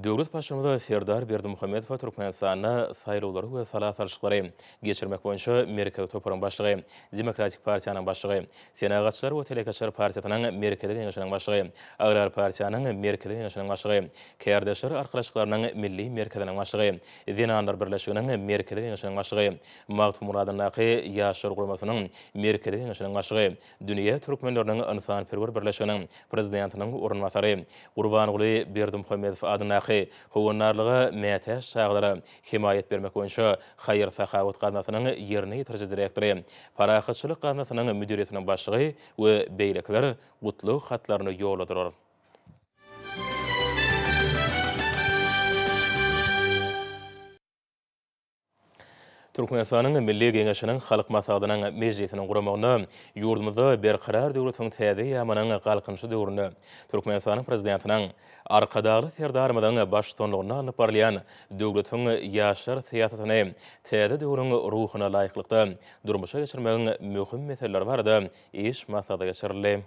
Döwlet başçylygynda Serdar Berdimuhamedow Türkmenistanyň saýlawlary we salat alşyklary geçirmek boýunça Merkezi toparyň başlygy, Demokratik partiýanyň başlygy, Senagatçylar we Telekaçlar partiýasynyň Merkezi Geňeşiniň başlygy, Agrar partiýanyň Merkezi Geňeşiniň başlygy, Kärdäşler arkalaşyklarynyň milli merkeziniň başlygy, Zenanlar birleşiginiň Merkezi Geňeşiniň başlygy, Magtym Muradynaky ýaşlar guramasynyň Merkezi Geňeşiniň başlygy, Dünýä türkmenleriniň insan-perwer birleşiginiň prezidentiniň ornatary Gurbanuly Berdimuhamedow adyna howanarlyga mätäş çağlara himayet bermek boýunça Haýyr Sahawat gazinasynyň ýerine ýetirji direktory, parahatçylyk gazinasynyň müdiriýetiniň başlygy we beýlekler gutlaw hatlaryny ýoladylar. Türkmenistanyň Milli Geňeşiniň halk maslahatynyň mejlisiniň guramagyny ýurdumyzda berkarar döwletiň täze ýamanyň galkynçy döwründe Türkmenistanyň prezidentiniň arkadagy serdarymyň baş tonlugyna alyp barylýan döwletiň ýaşlar syýasatyny täze döwrüň ruhyna laýyklykda durmuşa geçirmegiň möhüm meseleleri barada iş maslahaty geçirildi.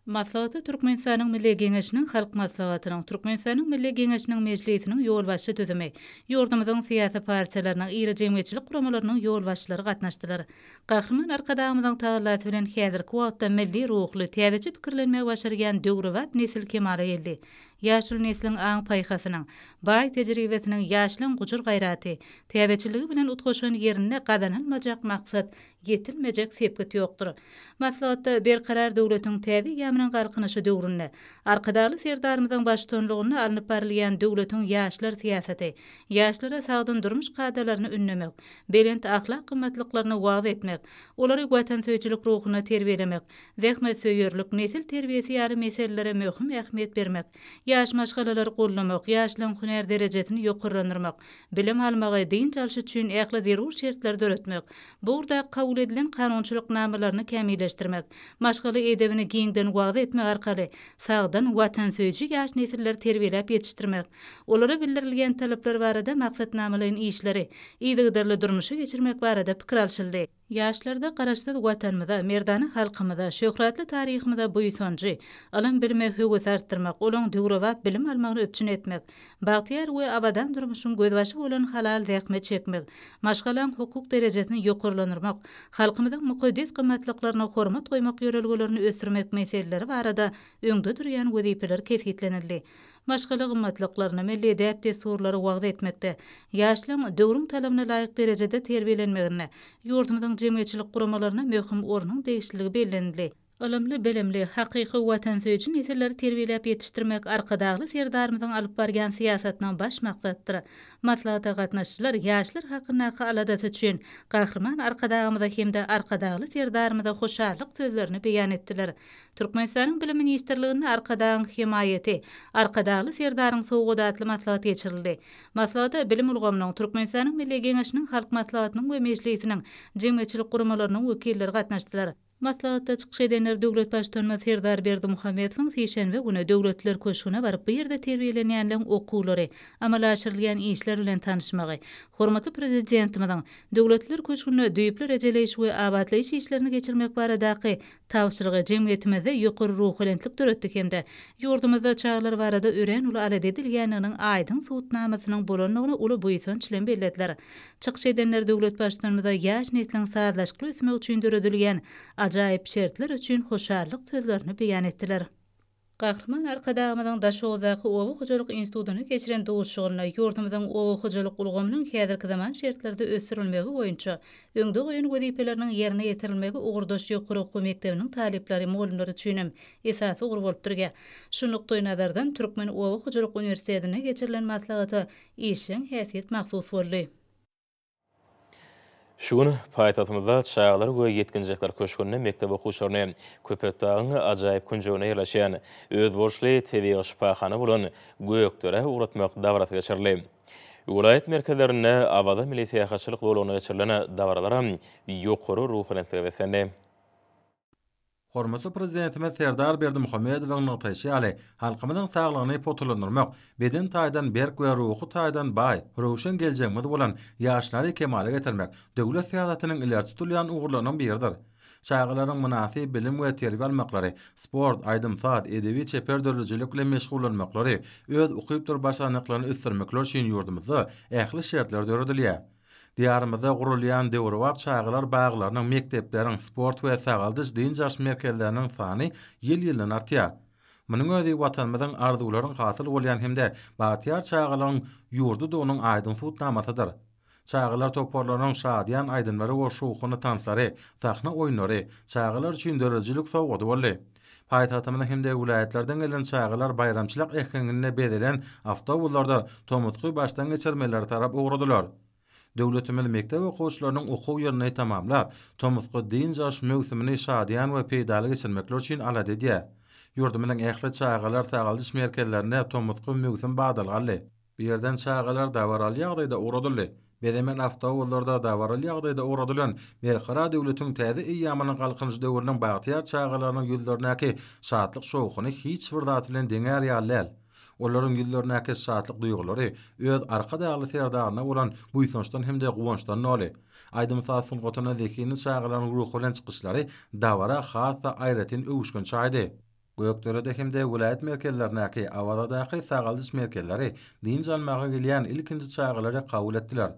Maslahaty Türkmenistanyň Milli Geňeşiniň halk maslahatynyň Türkmenistanyň Milli Geňeşiniň mejlisiniň ýolbaşçy tüzümi, ýurdumyzyň syýasy partiýalarynyň iri jemgyýetçilik guramalarynyň ýolbaşçylary gatnaşdylar. Gahrman arkadagymyzyň taýýarlaty bilen häzirki wagtda milli ruhly täzeçe pikirlenmegi başarýan döwre we nesil kemale geldi. yaşul neslin aň paýhasynyň, baý tejribetiniň ýaşlan gujur gaýraty, täzeçiligi bilen utgaşan ýerine gadanylmajak maksat, yetilmejek sebit ýokdur. Maslahatda berkarar döwletiň täze ýamynyň galkynyşy döwründe, arkadaly serdarymyzyň başçylygyny alınıp barilýan döwletiň ýaşlar siýasaty, ýaşlara sagdyn durmuş gadalaryny ünlemek, belent ahlak kymmatlyklaryny wagt etmek, olary watansöýçilik ruhuny terbiyelemek, zähmet söýýörlük nesil terbiyesi ýaly meselelere möhüm ähmiýet bermek, ýaş maşgalalar gollamak, ýaşlaryň hüner derejesini ýokarlandyrmak, bilim almagy din çalyşy üçin ähli zerur şertler döretmek, burada kabul edilen kanunçylyk namalaryny kämilleşdirmek, maşgala edebini giňden wagt etmek arkaly sagdan watansöýçi ýaş nesiller terbiyelep ýetişdirmek, olara bildirilýän talepler barada maksatnamalaryň işleri, ýygydarly durmuşy geçirmek barada pikir alşyldy. Ýaşlarda garaşsyz watanmyza, merdany halkymyza, şöhratly taryhymyza buýsanjy, alan bilmek höwes artdyrmak, olaň döwrewap bilim almagyny öpçün etmek, bagtyar we abadan durmuşyň gözbaşy bolan halal zähmet çekmek, maşgalan hukuk derejesini ýokarlandyrmak, halkymyzyň mukaddes gymmatlyklaryna hormat goýmak ýörelgelerini ösürmek meseleleri barada öňde durýan wezipeler kesgitlenildi. Maşgala gymmatlyklaryna milli edep desturlary wagt etmekde, ýaşlaryň döwrüň talabyna laýyk derejede terbiýelenmegine, ýurdumyzyň jemgyýetçilik guramalaryna möhüm ornuň değişligi bellenildi. Ilimli, bilimli, hakyky watansöýçi nesilleri terbiyelep ýetişdirmek arkadagly serdarymyzyň alyp bargan siýasatynyň baş maksatdyr. Maslahata gatnaşjylar ýaşlar hakyna aladasy üçin gahrman arkadagymyza hemde arkadagly serdarymyza hoşallyk sözlerini beýan etdiler. Türkmenistanyň bilim ministrliginiň arkadagyň himayeti, arkadagly serdaryň sowgadatly maslahat geçirildi. Maslahata bilim ulgamynyň Türkmenistanyň Milli Geňeşiniň halk maslahatynyň we mejlisiniň jemgyýetçilik guramalarynyň wekilleri gatnaşdylar. Maslahatda çykyş edenler döwlet başçylygyny Serdar Berdimuhammedowyň seýşenbe güni döwletler köşküne baryp bu ýerde terbiýelenýänleň okuwlary, amallaşdyrylýan işler bilen tanışmagy, hormatly prezidentimiziň döwletler köşküne düýpli rejeleýiş we abadlaýyş işlerini geçirmek baradaky tawsyrgy jemgyýetimizde ýokary ruhulentlik döretdik hemde ýurdumyzda çağlar barada ören uly alad edilýäniniň aýdyn suwutnamasynyň bolanlygyny uly buýsanç bilen bellädiler. Çykyş edenler döwlet başçylygyna ýaş nesliniň saýlaşykly ösmek üçin döredilýän ajaýyp şertler üçin hoşallyk sözlerini beýan etdiler. Gahrman arkadagymyzyň Daşozaky Owa Hojalyk Institutyny geçiren dowuşygyna ýurdumyzyň owa hojalyk ulgamynyň häzirki zaman şertlerde ösürilmegi boýunça öňde goýan wezipeleriniň ýerine ýetirilmegi ugurdaş ýokary okuw mekdebiniň talipleri mollary üçin esasy ugur bolup durýar. Şunlukdy nazardan Türkmen Owa Hojalyk Uniwersitetine geçirilen maslahaty işiň häsiýet mahsus boldy. Şugun paýtatymyzda çağlar we ýetginjekler köşkünde mektep okuwçylaryny Köpetdagyň ajaýyp künjegine ýerleşýän öz borçly tebigy şypahana bolan Gökdere uratmak dawraty geçirildi. Vilayet merkezlerine abada milli syýahatçylyk bolugyna geçirilen dawralara ýokary ruhulentlik besendi. Hormatly prezidentimiz Serdar Berdimuhammedowyň nyktaşy ýaly halkymyzyň saglygyny potulandyrmak, beden taýdan berk we ruhy taýdan baý, rowşan geljegimiz bolan ýaşlary kemale getirmek döwlet syýasatynyň ileri tutulýan ugurlarynyň biridir. Çağlaryň münasip bilim we terbiýe almaklary, sport, aýdymsat, edebi çeperdörlüjilik bilen meşgullanmaklary, öz ukyp dur başlanmaklaryny ösdürmekler üçin ýurdumyzda ähli şertler döredilýär. Diyarımızda gurulýan döwrewap çağlar baglarynyň, mektepleriň, sport we sagaldyş din jaş merkezleriniň sany ýyl-ýyldan artýar. Munyň özi watanymyzyň arzularyň hasyl bolýan hemde batyar çağlaryň ýurdu donuň aýdyn suwutnamasydyr. Çağlar toparlaryň şadyan aýdymlary we şowkuny tanslary, sahna oýunlary çağlar üçin dörejilik sowgady boldy. Paýtatymyň hemde vilayetlerden gelen çağlar bayramçylyk ehkengine bedelen awtobuslarda tomutky başdan geçirmeler tarap ugradylar. Döwletimiz mektep okuwçylarynyň okuw ýerine tamamlap, tomutky din jaş mewsimini şadyan we peýdaly geçirmekler üçin alad edýär. Ýurdumyzyň ähli çağlar sagaldyş merkezlerine tomutky mewsim bagdalgaly. Bu ýerden çağlar dawaraly ýagdaýda ugradyly. Bedemen awtobuslarda dawaraly ýagdaýda uradylan Merhara döwletiň täze eýamynyň galkynyş döwrüniň bagtyar çağlarynyň ýyllaryndaky şadlyk şowkuny hiç bir zat bilen deňär ýalyl. Olaryň ýyllaryndaky şadlyk duýgulary öz arkadagly serdaryna bolan buýsançdan hemde guwançdan noly. Aýdymsatyň gotuna zekini çağlaryň ruhy bilen çykyşlary dawara hasa aýratyn öwüşgün çaýdy. Gökderede hemde vilayet merkezlerindäki awadaky sagaldyş merkezleri din jalmaga gelýän ilkinji çağlary kabul etdiler.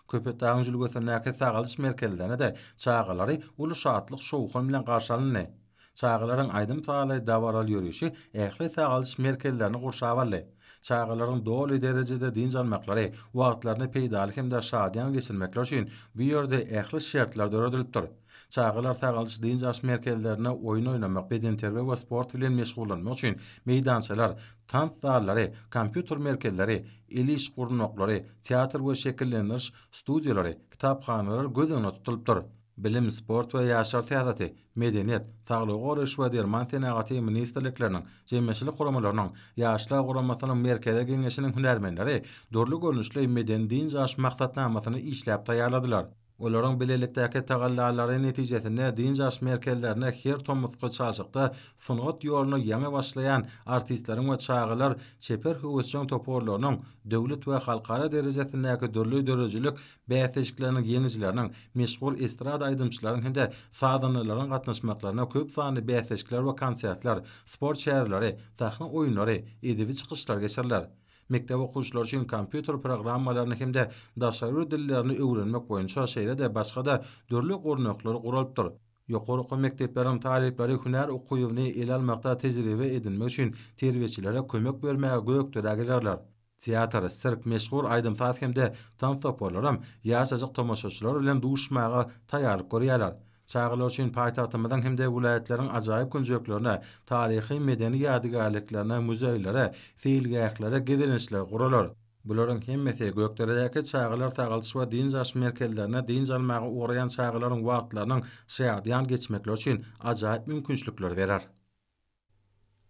Köpetdagyň jülgösündäki sagaldyş merkezlerine de çağlary uly şadlyk şowkun bilen garşalandy. Çağılaryň aýdym taýly dawaral ýörüşi ähli taýalış merkezlerini gurşawaly. Çağılaryň doly derejede din jalmaklary wagtlaryny peýdaly hemde şadyan geçirmekler üçin bu ýerde ähli şertler döredilipdir. Çağılar taýalış din jaş merkezlerine oýun oynamak, beden terbiýe we sport bilen meşgullanmak üçin meýdançalar, tant zallary, kompýuter merkezleri, iliş gurnoklary, teatr we şekillendiriş studiýalary, kitapxanalar göz öňünde tutulypdyr. Bilim, sport we ýaşar täzeti, medeniýet, saglyk goraş we derman senagaty ministrlikleriniň, jemgyýetçilik guramalarynyň, ýaşlar guramasynyň merkeze geňeşiniň hünärmenleri dörli görnüşli meden din jaş maksatnamasyny işläp taýýarladylar. Olaryň bilelikdäki tagallary netijesinde din jaş merkezlerine her tomutky çalşykda sunugat ýoluny ýaňy başlayan artistleriň we çağılar çeper howsçyň toporlarynyň döwlet we halkara derejesindäki dörli dörejilik bäsejikleriniň ýeňijileriniň meşgul estrada aýdymçylaryň hende sadanlaryň gatnaşmaklaryna köp sany bäsejikler we konsertler, sport şäherleri, sahna oýunlary, edebi çykyşlar geçirler. Mektep okuwçylar üçin kompýuter programmalaryny hemde daşary dillerini öwrenmek boýunça şeýle-de başga da dörli gornaklar guralypdyr. Ýokary mektepleriň talipleri hünär okuwyny ele almakda tejribe edinmek üçin terbiýeçilere kömek bermäge gökdere girerler. Teatr, sirk, meşhur aýdymsat hemde tansoporlarym ýaşajyk tomoşaçylar bilen duşmaga taýýarlyk görýärler. Çağılar üçin paýtagtymyzyň hemde welaýatleriň ajaýyp günjeklerine, taryhy medeni ýadygarlyklarına, muzeýlere, fiilgählere gezenişler guralar. Bularyň hemmesi gökderedäki çağılar taýalş we din jaş merkezlerine din jalmagy uğrayan çağılaryň wagtlarynyň şädyan geçmekler üçin ajaýyp mümkinçilikler berer.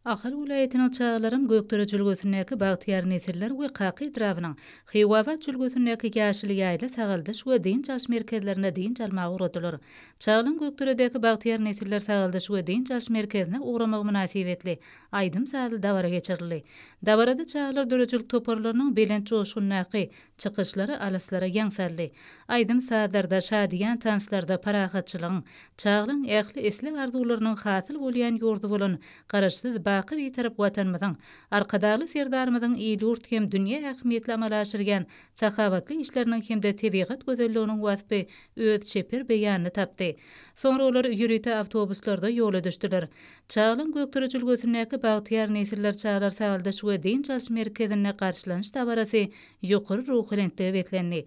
Ahal vilayetiniň çağılaryň gökdere jülgüsindäki bagtyar nesiller we qaky etrabynyň Hiwawat jülgüsindäki ýaşyl ýaýla tagaldyş we din jaş merkezlerine din jalmagy uradylar. Çağılaryň gökderedäki bagtyar nesiller tagaldyş we din jaş merkezine uğramak münasibetli aýdym saly dawara geçirildi. Dawarada çağılar dörejilik toparlarynyň belent joşgunnaky çykyşlary alaslara ýaňsarly. Aýdym sadarda şadyan tanslarda parahatçylygyň, çağılaryň ähli eslik arzuwlarynyň hasyl bolýan ýurdu bolan garaşsyz baky bir tarap watanymyzyň, arkadaly serdarymyzyň ýurt hem dünýä ähmiýetli amalaşyrgan sakawatly işleriniň hemde tebigat gözelliginiň wasfy öz çeper beýanyny tapdy. Soňra olar ýürüýte awtobuslarda ýola düşdiler. Çağılaryň gökdere jülgüsindäki bagtyar nesiller çağılar tagaldyş we din jaş merkezine garşylanyş dabarasy ýokary ruhlenlikde betlendi.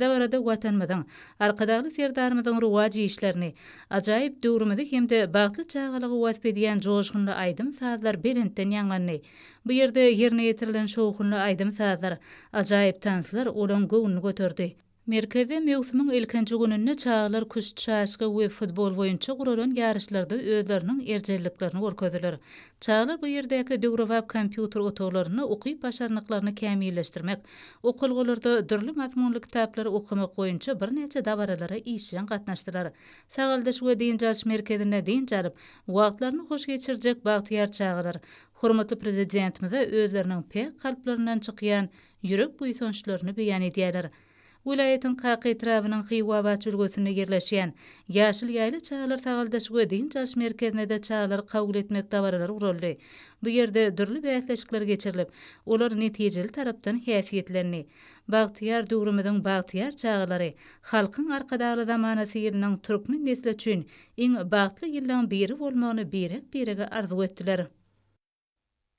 Dawarada watanymyzyň, arkadaly serdarymyzyň ruwaji işlerini, ajaýyp döwrümde hemde bagtly çağalygy wasp edýän joşgunly aýdym sazlar belentden ýaňlandy. Bu ýerde ýerine ýetirilen şowkunly aýdym sazlar, ajaýyp tanslar olan göwüni göterdi. Merkeze mewsimiň ilkinji gününde çağalar kuş çaşky we futbol boýunça guralan ýarışlarda özleriniň erjelliklerini görkezdiler. Çağalar bu ýerdäki döwrewap kompýuter otoglaryny okuýup başarnyklaryny kämilleşdirmek, okulgalarda dürli mazmunly kitaplary okumak boýunça bir neçe dawaralara işiň gatnaşdylar. Sagaldyş we din jaş merkezine din jalyp, wagtlaryny hoş geçirjek bagtyar çağalar, hormatly prezidentimize özleriniň pek kalplaryndan çykýan ýürek buýsançlaryny beýan edýärler. Wilayetin qaky etrabynyň Hiwawat jülgüsinde ýerleşýän ýaşyl ýaýla çağalar tagaldyş we din jaş merkezine de çağalar kabul etmek dawaralary uruldy. Bu ýerde dürli bäsleşikler geçirilip, olar netijeli tarapdan häsiýetlendi. Bagtyar döwrümüziň bagtyar çağalary halkyň arkadaly zamanasy ýylnyň türkmen nesli üçin iň bagtly ýyllaryň biri bolmagyny birege arzu etdiler.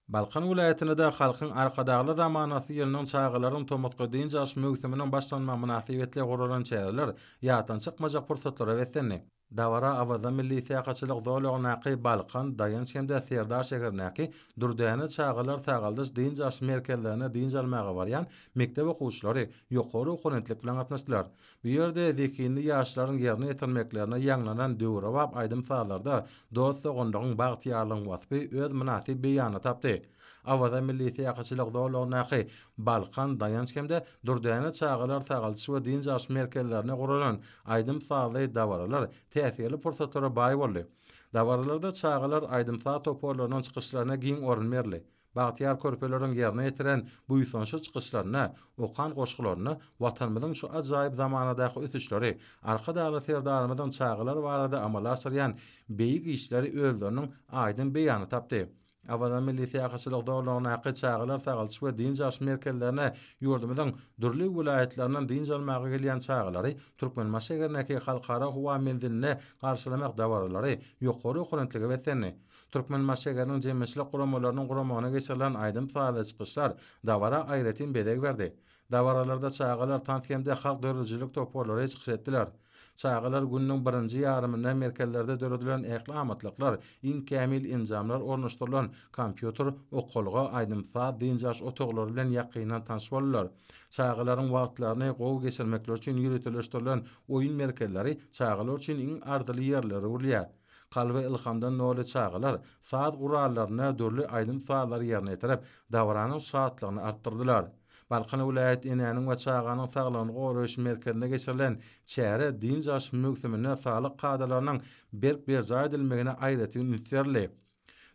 Balkan vilayetinde de halkyň arkadaly zamanasy ýylynyň çağalaryň tomutky din jaş mewsiminiň başlanma münasibetli guralan çäherler ýatan çykmajak pursatlara wetlendi. Dawara Awaza milli syýahatçylyk zowlagynaky Balkan daýanç hemde Serdar şäherindäki Durdäne çağalar tagaldyş din jaş merkezlerine din jalmaga barýan mektep okuwçylary ýokary okunetlik bilen gatnaşdylar. Bu ýerde zekini ýaşlaryň ýerine ýetirmeklerine ýaňlanan döwrewap aýdym salarda dost ogundygyň bagtyarlygyň wasfy öz münasib beýany tapdy. Awaza milli syýahatçylyk zowlagynaky Balkan daýanç hemde Durdäne çağalar tagaldyş we din jaş merkezlerine guralan aýdym saly dawaralar täsirli pursatlara baý boldy. Dawaralarda çağalar aýdymsa toporlarynyň çykyşlaryna giň orun berli. Bagtyar körpeleriň ýerine ýetiren bu ýysançy çykyşlaryna, okan goşgularyna watanymyzyň şu ajaýyp zamanadaky ösüşleri, arkadaly serdarymyzyň çağalar barada amala aşyrýan beýik işleri özleriniň aýdym beýany tapdy. Awada milli siýasaçylyk dowlatyna aqy çağılar tagalçy we din jaş merkezlerine ýurdumyzyň dürli vilayatlarinden din jalmagy gelýän çağılary Türkmenmaşegernäki halkara howa menziline garşylamak dawarlary ýokary okunantligi betenni. Türkmenmaşegerniň jemgyçilik guramalarynyň guramagyna geçirilen aýdym saýly çykyşlar dawara aýratyn bedeg berdi. Dawaralarda çağılar tantkemde halk dörlüjilik toporlary çykyş etdiler. Çağılar günniň birinji ýarymynda merkezlerde döredilen ählamatliklar, inkämil injamlar ornaşdyrylan kompýuter okulga aýdymsa dinjaş otoglary bilen ýakynan tanyş boldular. Çağılaryň wagtlaryny gowy geçirmekler üçin ýürütileşdirilen oýun merkezleri çağılar üçin iň ardyly ýerleri bolýar. Kalva ilhamdan nolu çağılar saat gurallarına dörlü aýdym saatlar ýerine ýetirip dawaranyň saatlygyny artdyrdylar. Balkan vilayet inäniň we çağanyň saglygyny goraýyş merkezine geçirilen çäre din jaş mögsümine saglyk kadalarynyň berk-berjay edilmegine aýratyn ünitlerli.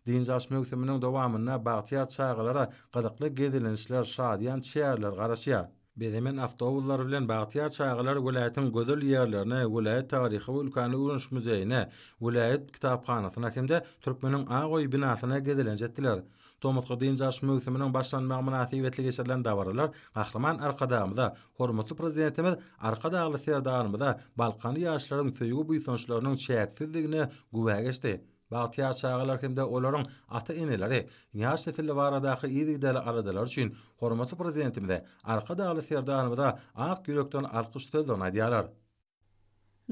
Din jaş mögsüminiň dowamyna bagtyar çağılara gyzykly gezilenişler, şadyan çäherler garaşýar. Bedemen avtobuslar bilen bagtyar çağılar vilayatyň gözel ýerlerine, vilayat taryhy we ülkany öwrünş muzeýine, vilayat kitapxanasyna hemde Türkmeniň Agoý binasyna gezilen jetdiler. Tomutky din jaş mögsüminiň başlanmagy münasibetli geçirilen dawaralar Gahraman Arkadağymyza, hormatly prezidentimiz Arkadagly serdarymyza Balkan ýaşlaryň söýgü buýsançlarynyň çäksizligine güwä geçdi. Bagtyar çağılar hemde olaryň ata-eneleri ýaş nesilli baradaky ýygydaly aradalar üçin hormatly prezidentimize Arkadagly serdarymyza ak ýürekden alkyş sözlerini aýdýarlar.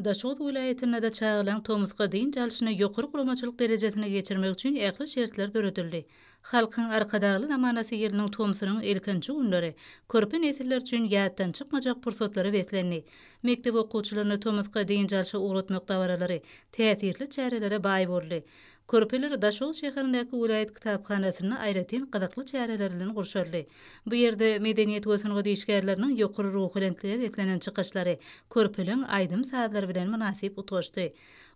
Daşoğut vilayetinde de çağılan Tomutqa din jalşyny ýokary guramaçylyk derejesine geçirmek üçin ähli şertler döredildi. Halkyň Arkadagly namanasy ýeriniň Tomsunyň ilkinji günleri körpe nesiller üçin ýatdan çykmajak pursatlary beklendi. Mektep okuwçylaryna Tomutqa din jalşy uğratmak dawaralary täsirli çärelere baý boldy. Körpeler Daşoğut şäherindäki vilayet kitapxanasyna aýratyn gyzykly çäreler bilen gurşaldy. Bu ýerde medeniýet gösüňe diýişgärleriniň ýokary ruhlentligi beklenen çykyşlary körpeliň aýdym saatlar bilen münasip utgaşdy.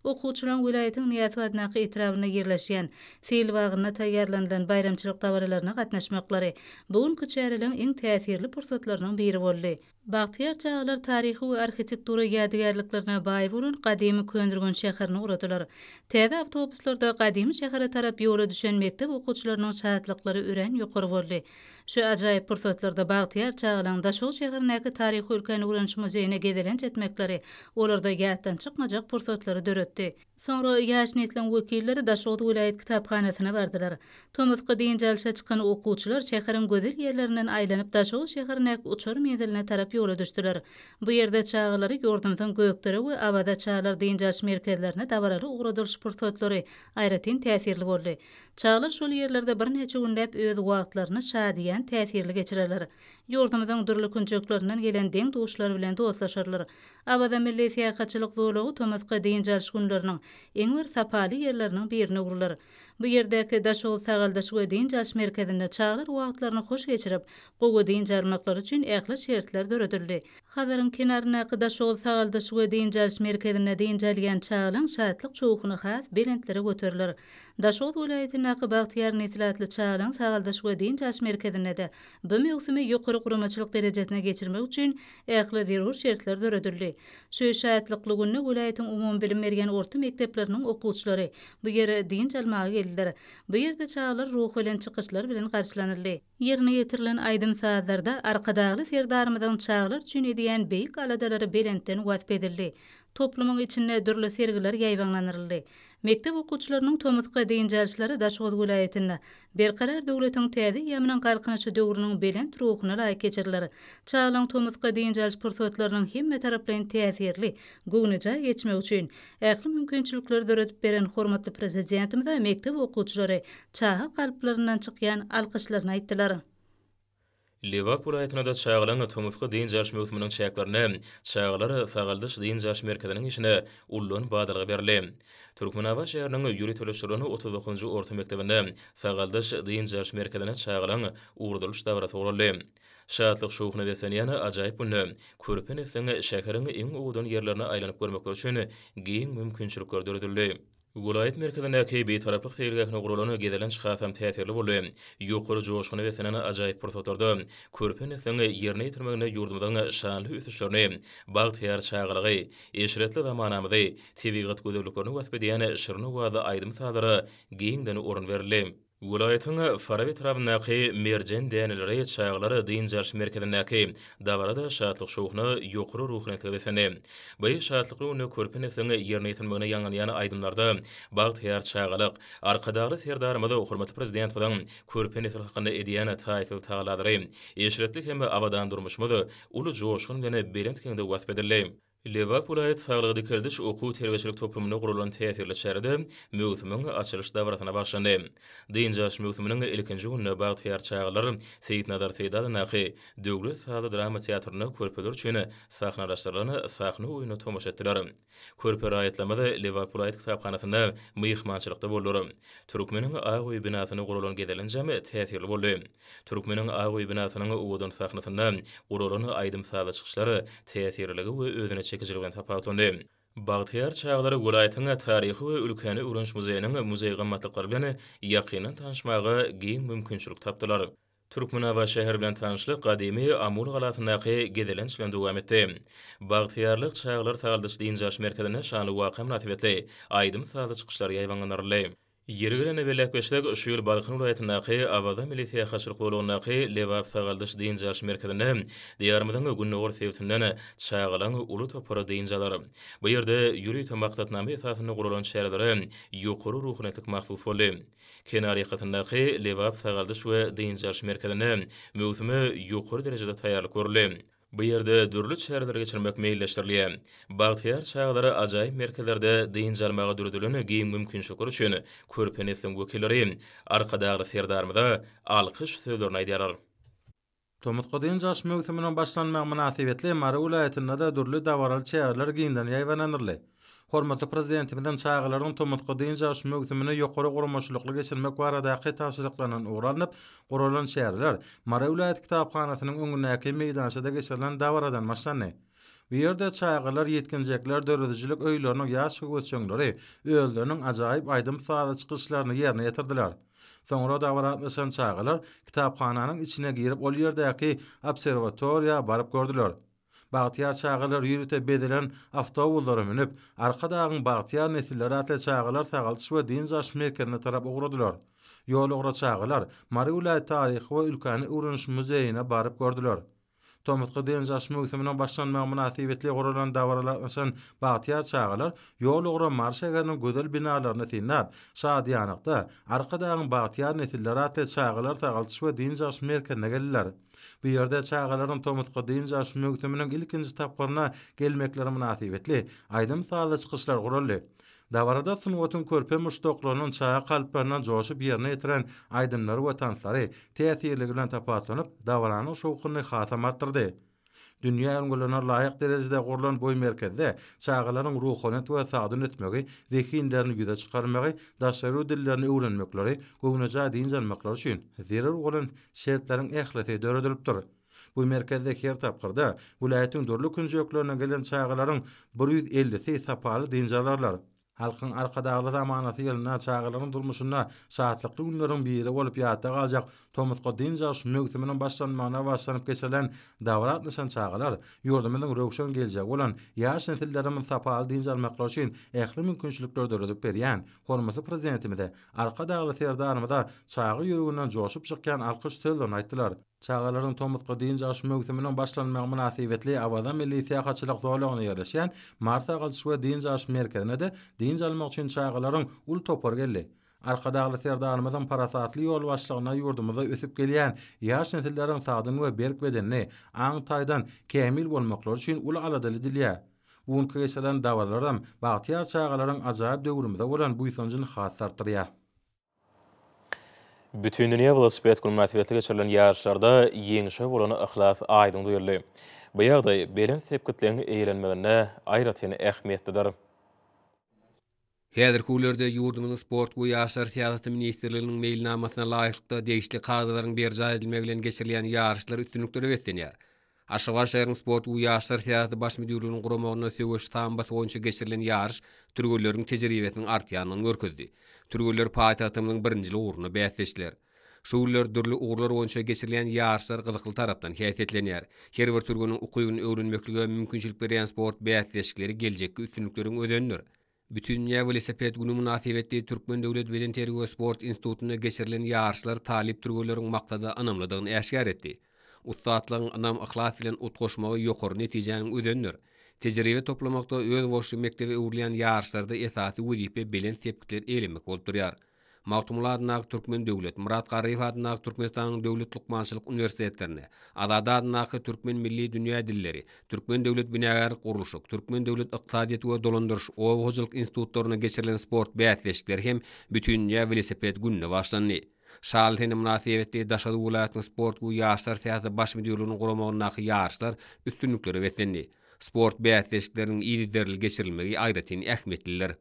Okuwçylaryň vilayatyň niýaty adnaky etrawyna ýerleşýän sel bagyna taýýarlanan bayramçylyk dawaralaryna gatnaşmaklary bugünkü çäreleň iň täsirli pursatlarynyň biri boldy. Bagtyar çağılar taryhy we arhitektura ýadygärliklerine baý bolan gadymy Köndürgün şäherini uradylar. Täze awtobuslarda gadymy şähere tarap ýola düşen mektep okuwçylarynyň şahatlyklary üren ýokary boldy. Şu ajaýyp pursatlarda Bagtyar çağılaryň Daşoğut şäherindäki taryhy ülkany öwrenş muzeýine gezilen jetmekleri olarda ýatdan çykmajak pursatlary döretdi. Sonra ýaş netlen wekilleri Daşoğut vilayet kitapxanasyna bardylar. Tomutqa din jalşa çykan okuwçylar şäheriň gözel ýerlerinden aýlanyp Daşoğut şäherindäki uçar menziline tarap ýola düşdiler. Bu ýerde çağılary ýordamdan gökdere we awada çağılar din jaş merkezlerine dawarary uğradylyş pursatlary aýratyn täsirli boldy. Çağılar şol ýerlerde bir neçe günläp öz wagtlaryny şadyan täsirli geçirerler. Ýordamdan durly künçeklerinden gelen deň duşlar bilen dostlaşarlar. Awada milli siýahatçylyk zowlagy Tomutqa din jaş günleriniň eň bir sapaly ýerleriniň birine urlar. Bu ýerdäki Daşoğut sagaldaş we din jaş merkezinde çağılar wagtlaryny hoş geçirip, gowy din jarmaklary üçin ähli şertler döredildi. Habaryň kenaryna Daşoğut sagaldaş we din jaş merkezine din jalýan çağılaryň şatlyk çoğukyny has belentlere göteriler. Daşoğut vilayatynyň Bagtyar netlatly çağılaryň sagaldaş we din jaş merkezine de bu mögsümi ýokary guramaçylyk derejesine geçirmek üçin ähli zerur şertler döredildi. Şu şahatlykly günni vilayatyň umum bilim bergen orta mekdepleriniň okuwçylary bu ýere din jalmagy geldiler. Bu ýerde çağılar ruh bilen çykyşlar bilen garşylanyldy. Ýerine ýetirilen aýdym saatlarda Arkadagly serdarymyzyň çağılar üçin edýän beýik aladalary belentden wasp edildi. Toplumyň içinde dürli sergiler ýaýbanlanyryldy. Mektep okuwçylarynyň Tomutqa din jalşylary Daşoğut vilayatyna berkarar döwletiň täze ýamynyň galkynyşy döwrüniň belent ruhyna laýyk geçirler. Çağılaryň Tomutqa din jalş pursatlarynyň hemme taraplaryň täsirli, göwnüje geçmek üçin ähli mümkinçilikler döredip beren hormatly prezidentimiz we mektep okuwçylary çaha galplaryndan çykýan alkyşlaryny aýtdylar. Liverpool aýtyna da çağılan Tomutqa din jaş mögsüminiň çäklerini çağılar sagaldaş din jaş merkeziniň işine ullun badalygy berildi. Türkmenawa şäheriniň ýürütileşdirilýän 39-njy orta mektebinde sagaldaş din jaş merkezine çağılan uğradylyş dawarasy uruldy. Şatlyk şowuny besenýän ajaýyp günni körpen etseň şäheriň iň uwdan ýerlerine aýlanyp görmekler üçin giň mümkinçilikler döredildi. Vilayet merkezindäki betaraplyk teýilgäkine gurulan gezilen şahsam täsirli boldy. Ýokary joşgyny besenen ajaýyp pursatlarda körpen etseň ýerine ýetirmegine ýurdumyzyň şanly üsüşlerini, Bagtyar çağılagy, eşretli zamanamyzy, tebigat gözelliklerini wasp edýän şirni wada aýdym saatlara giňden orun berildi. Vilayatyň Farabi tarapyndaky merjen däneleri çağlary dyn jarş merkezindäki dawarada şatlyk şowuny ýokary ruhuna tebesene. Bu şatlyk ruhuny körpenesini ýerine ýetirmegine ýaňan aýdymlarda bagtyar çağlyk arkadaly serdarymyzy hormatly prezident bilen körpenesi hakynda edýän taýsyl taýladary. Eşretlik hem abadan durmuşmyzy uly joşun bilen berent kengde wasp edildi. Liverpool vilayet saglygy dikildiş okuw terbiýeçilik toplumyna gurulan täsirli şärde möwsümüň açylyş dawratyna başlandy. Dyn jaş möwsüminiň ilkinji gününe bagtyar çağlar Seyit Nadar Seýdadyndaky döwlet sahada drama teatryny körpeler üçin sahnalaşdyrylan sahna oýuny tomaşa etdiler. Körpe raýatlamada Liverpool vilayet kitaphanasynda myhmançylykda boldular. Türkmeniň Aýgoý binasyny gurulan gedelenjemi täsirli boldy. Türkmeniň Aýgoý binasynyň uwudan sahnasynda gurulan aýdym sahada çykyşlary täsirligi we özüne çekiciligini tapawlandy. Bagtyar çağlary vilayatyň taryhy we ülkeni öwrenç muzeýiniň muzey gymmatlyklary bilen ýakynan tanışmagy giň mümkinçilik tapdylar. Türkmenawa şäher bilen tanışlyk gadymy Amur galatyndaky gedelenç bilen dowam etdi. Bagtyarlyk çağlar taýaldyş dyn jaş merkezine şanly waka münasibetli aýdym sahada çykyşlary ýaýbanlanarly. Ýergelen belekbeşlik şu ýyl Balkyn vilayatyndaky Awada milisiýa haşyryklygyny Lewap sagaldyş dyn jaş merkezine diýarymyzyň günnäwür sebäbinden çağılan uly topara dynjalar. Bu ýerde ýüri tamaktatnamy esasyny gurulan şäherlere ýokary ruhanyetlik mahsus boldy. Kenar ýakatyndaky Lewap sagaldyş we dyn jaş merkezine möwsüme ýokary derejede taýýarlyk görüldü. Bu ýerde dürli şäherlere geçirmek meýilleşdirilýär. Bagtyar çağlary ajaýyp merkezlerde dyn jarmaga düredilen giň mümkinçilikler üçin körpenesiň wekilleri arkadagy serdarmyda alkyş sözlerini aýdýarlar. Tomutqa dyn jaş möwsüminiň başlanmagy münasibetli Mara vilayatynda da dürli dawaraly çäherler giňden ýaýbananyrly. Hormatly prezidentimiň çağlaryň tomutqa dyn jaş möwsümini ýokary guramaşylykly geçirmek baradaky tapşyryklaryň uğralanyp, gurulan şäherler Mara vilayat kitaphanasynyň öňündäki meýdançada geçirilen dawaradan başlandy. Bu ýerde çağlar ýetkinjekler döredijilik öýleriniň ýaş höwetçileri öýleriniň ajaýyp aýdym sahada çykyşlaryny ýerine ýetirdiler. Soňra dawaratlaşan çağlar kitaphananyň içine girip ol ýerdäki observatoriýa baryp gördüler. Bagtyar çağlar ýürüte bedilen awtobuslara minip, arkadagyň bagtyar nesilleri atly çağlar sagaldyş we dyn jaş merkezine tarap ugradylar. Ýol ugra çağlar Mara vilayat taryhy we ülkeni öwrenç muzeýine baryp gördüler. Tomutqa dyn jaş möwsüminiň başlanmagy münasibetli gurulan dawaralaşan bagtyar çağlar ýol ugra Mara şäheriniň gödel binalaryny tinap, şadýanykda arkadagyň bagtyar nesilleri atly çağlar sagaldyş we dyn jaş merkezine geldiler. Bu ýerde çağlaryň tomutqa dyn jaş möwsüminiň ilkinji tapgaryna gelmekleri münasibetli aýdym sahada çykyşlar guruldy. Dawarada sunwatyn körpe muşdoklarynyň çağa kalplaryna joşup ýerine ýetiren aýdymlary we tanslary täsirligi bilen tapatlanyp dawaranyň şowkuny hasam artdyrdy. Dünýä öňgülerine laýyk derejede gurulan boý merkezde çağlaryň ruhanyet we sagdyn etmegi, zehinlerini ýüze çykarmagy, daşary dillerini öwrenmekleri, göwnüje dyn janmaklar üçin zerer bolan şertleriň ähleti döredilipdir. Bu merkezde her tapgyrda vilayatyň dörli künjeklerine gelen çağlaryň 150-si sapaly dynjalarlar. Halkyň arkadagy zamanasy ýylyna çağlaryň durmuşyna şahatlykly günleriň biri bolup ýatda galjak tomutqa dyn jaş möwsüminiň başlanmagyna başlanyp geçirilen dawaratlaşan çağlar ýurdumyzyň röwşen geljek bolan ýaş nesilleriň sapaly dyn jarmaklar üçin ähli mümkinçilikler döredip berýän hormatly prezidentimize arkadagy serdarmyda çağı ýürüginden joşup çykýan alkyş sözlerini aýtdylar. Çağlaryň tomutqa dyn jaş möwsüminiň başlanmagy münasibetli Awada milisiýa haçylyk zowlagyna ýerleşýän Marta Galşy we dyn jaş merkezine de dyn jalmak üçin çağlaryň ul topar geldi. Arkadagy serdarmyzyň parasatly ýol başlygyna ýurdumyza ösüp gelýän ýaş nesilleriň sagdyny we berk bedenini aň taýdan kämil bolmaklar üçin ul aladaly dilýär. Bugun geçirilen dawalardan bagtyar çağlaryň ajaýyp döwrümde bolan bu ýysanjyny has artdyrýar. Bütün dünya velosiped günü münasibetli geçirilen yarışlarda ýeňişe bolan ihlas aýdyň duýuldy. Bu ýagdaý belen sepkitlerini eýlenmegine aýratyn ähmiýetlidir. Häzirki günlerde ýurdumyzyň sport we ýaşlar siýasaty ministrliginiň meýilnamasyna laýykda degişli kagdaýlaryň berja edilmegi bilen geçirilen ýarışlar üstünlikleri ötdenýär. Aşgabat şäheriniň sport we ýaşlar siýasaty baş müdürliginiň guramagyna söwüş tambasy boýunça geçirilen ýarış türgelleriň tejribesiniň artýanyny görkezdi. Türgeller paýtagtymyň birinjili uğruna bäsleşdiler. Şu günler dürli uğurlar boýunça geçirilen ýarışlar gyzykly tarapdan häsiýetlenýär. Her bir türgeniň ukygyny öwrenmekligi mümkinçilik berýän sport bäsleşikleri geljekki üstünlikleriň ödenler. Bütünýä velosiped günü münasibetli Türkmen Döwlet Beden Terbiýe Sport Institututyna geçirilen ýarşylar talip türgeleriň maktada anamlydygyny äşkär etdi. Ustatlaryň anam ihlas bilen utgoşmagy ýokary netijäniň ödendir. Tejribe toplamakda öz boşly mektebi öwrülen ýarşlarda esasy wezipä bilen tepkiler elemek bolup durýar. Magtumul adyna Türkmen Döwlet, Murat Garyýew adyna Türkmenistanyň Döwlet Lukmançylyk Uniwersitetlerine, Azada adyna Türkmen Milli Dünýä Dilleri, Türkmen Döwlet Binagarlyk Gurulşy, Türkmen Döwlet Ykdysadyýat we Dolandyryş owagyjylyk institutlaryna geçirilen sport bäsleşikleri hem bütünýä velosiped gününe başlandy. Şalyny münasibetli Daşady welaýatynyň sport we ýaşlar teatry baş müdürlüğiniň guramagyna ýarşlar üstünlükleri wetlendi. Sport bäsleşikleriniň ýygyderli geçirilmegi aýratyn ähmiýetliler.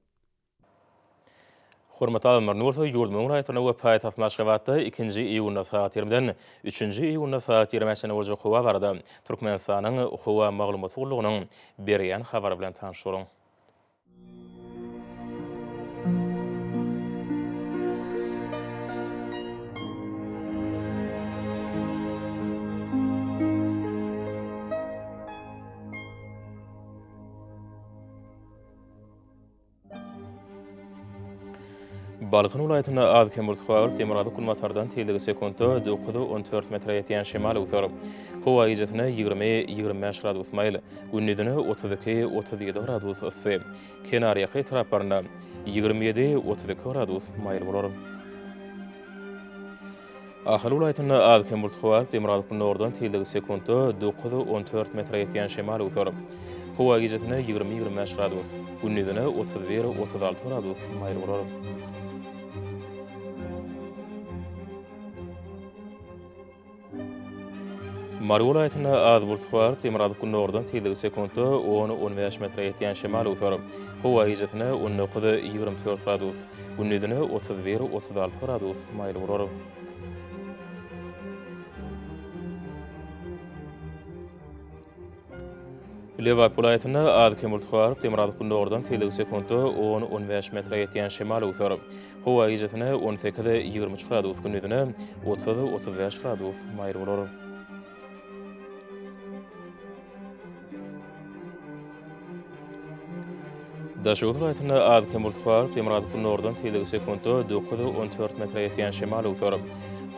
Hormatly adamlar, Nurta ýurdumyň raýatyna we paýtaxt Maşgabatda 2-nji iýunda saat 20-den 3-nji iýunda saat 20-de boljak howa barada Türkmenistanyň howa maglumat gurulugynyň berýän habary bilen tanyşdyryň. Balkın ulaýatyna az kemurtxawar demirady kulmatardan teýligi sekundda 9-14 metre ýetýän şemal uçar. Howa ýejetine 20-25 gradus maýl, gündüzine 32-37 gradus ysy. Kenariýa taraparna 27-32 gradus maýl bolar. Ahal ulaýatyna az kemurtxawar demirady kulmatardan teýligi sekundda 9-14 metre ýetýän şemal uçar. Howa ýejetine 20-25 gradus, gündüzine 31-36 gradus maýl bolar. Marwul aýtyna az bultxar demirady kunnordan teýligi sekundda 10-15 metre ýetýän şemal uçar. Howa ýejetine 19-24 gradus, gündüzine 31-36 gradus maýl bolar. Liverpool aýtyna az kemultxar demirady kunnordan teýligi sekundda 10-15 metre ýetýän şemal uçar. Howa ýejetine 18-23 gradus, gündüzine 30-35 gradus maýl bolar. Daşady welaýatyna az kemultxar demirady kunnordan teýligi sekundda 9-14 metre ýetýän şemal uçar.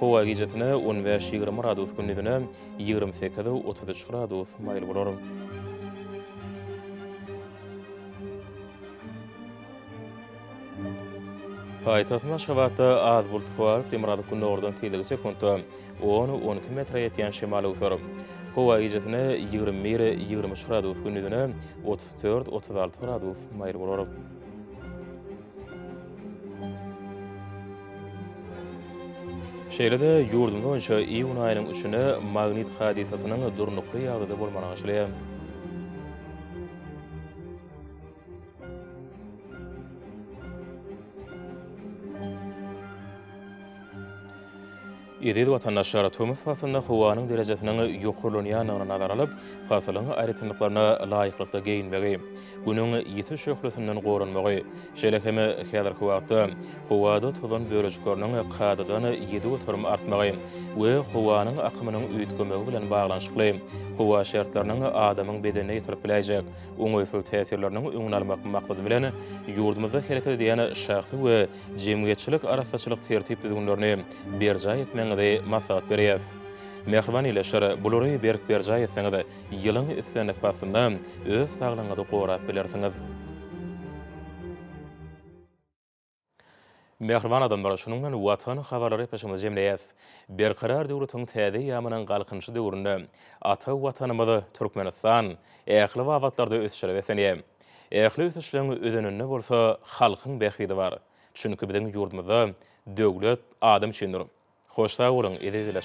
Howa ýejetine 15-20 gradus, gündüzine 28-33 gradus maýl bolar. Paýtaxt Maşgabatda az bultxar demirady kunnordan teýligi sekundda 10-12 metre ýetýän şemal uçar. Howa ýejetine 20-23 gradus, gündüzine 34-36 gradus maýl bolar. Şeýlede ýurdumyz boýunça iýun aýynyň 3-üne magnit hadisasynyň durnukly ýagdaýda bolmanyny aşylýar. Ýedi watandaşlar tömüs fasylyna howanyň derejesiniň ýokurlanýanyna nazar alyp, fasylyň aýratynlyklaryna laýyklykda geyinmegi, günüň ýetiş şöhlesinden goranmagy, şeýle hem häzirki wagtda howada tutan bölejikleriniň kadadan 7 götürüm artmagy we howanyň akymynyň üýtgemegi bilen baglanyşykly, howa şertleriniň adamyň bedenine ýetirip biläjek, oňaýsyl täsirleriniň öňüne almak maksady bilen ýurdumyzda hereket edýän şahsy we jemgyýetçilik arasaçylyk tertip düzgünlerini berja etmek maslahat berýäs. Mehriban ýyleşler bulary berja etseňiz, ýylyň islenip pasynda öz saglygyňyzy gorap bilersiňiz. Mehriban adamlar, şunun bilen watan habarlary peşimiz jemleýäs. Berkarar döwletiň täze ýamynyň galkynçy döwründe ata watanymyzy Türkmenistan ähli wagtlarda ösüşýär wesenýär. Ähli ösüşlerini ödeninde bolsa halkyň bähidi bar. Çünki biziň ýurdumyzda döwlet adam üçindir. Hoş sağ olun, edildiler.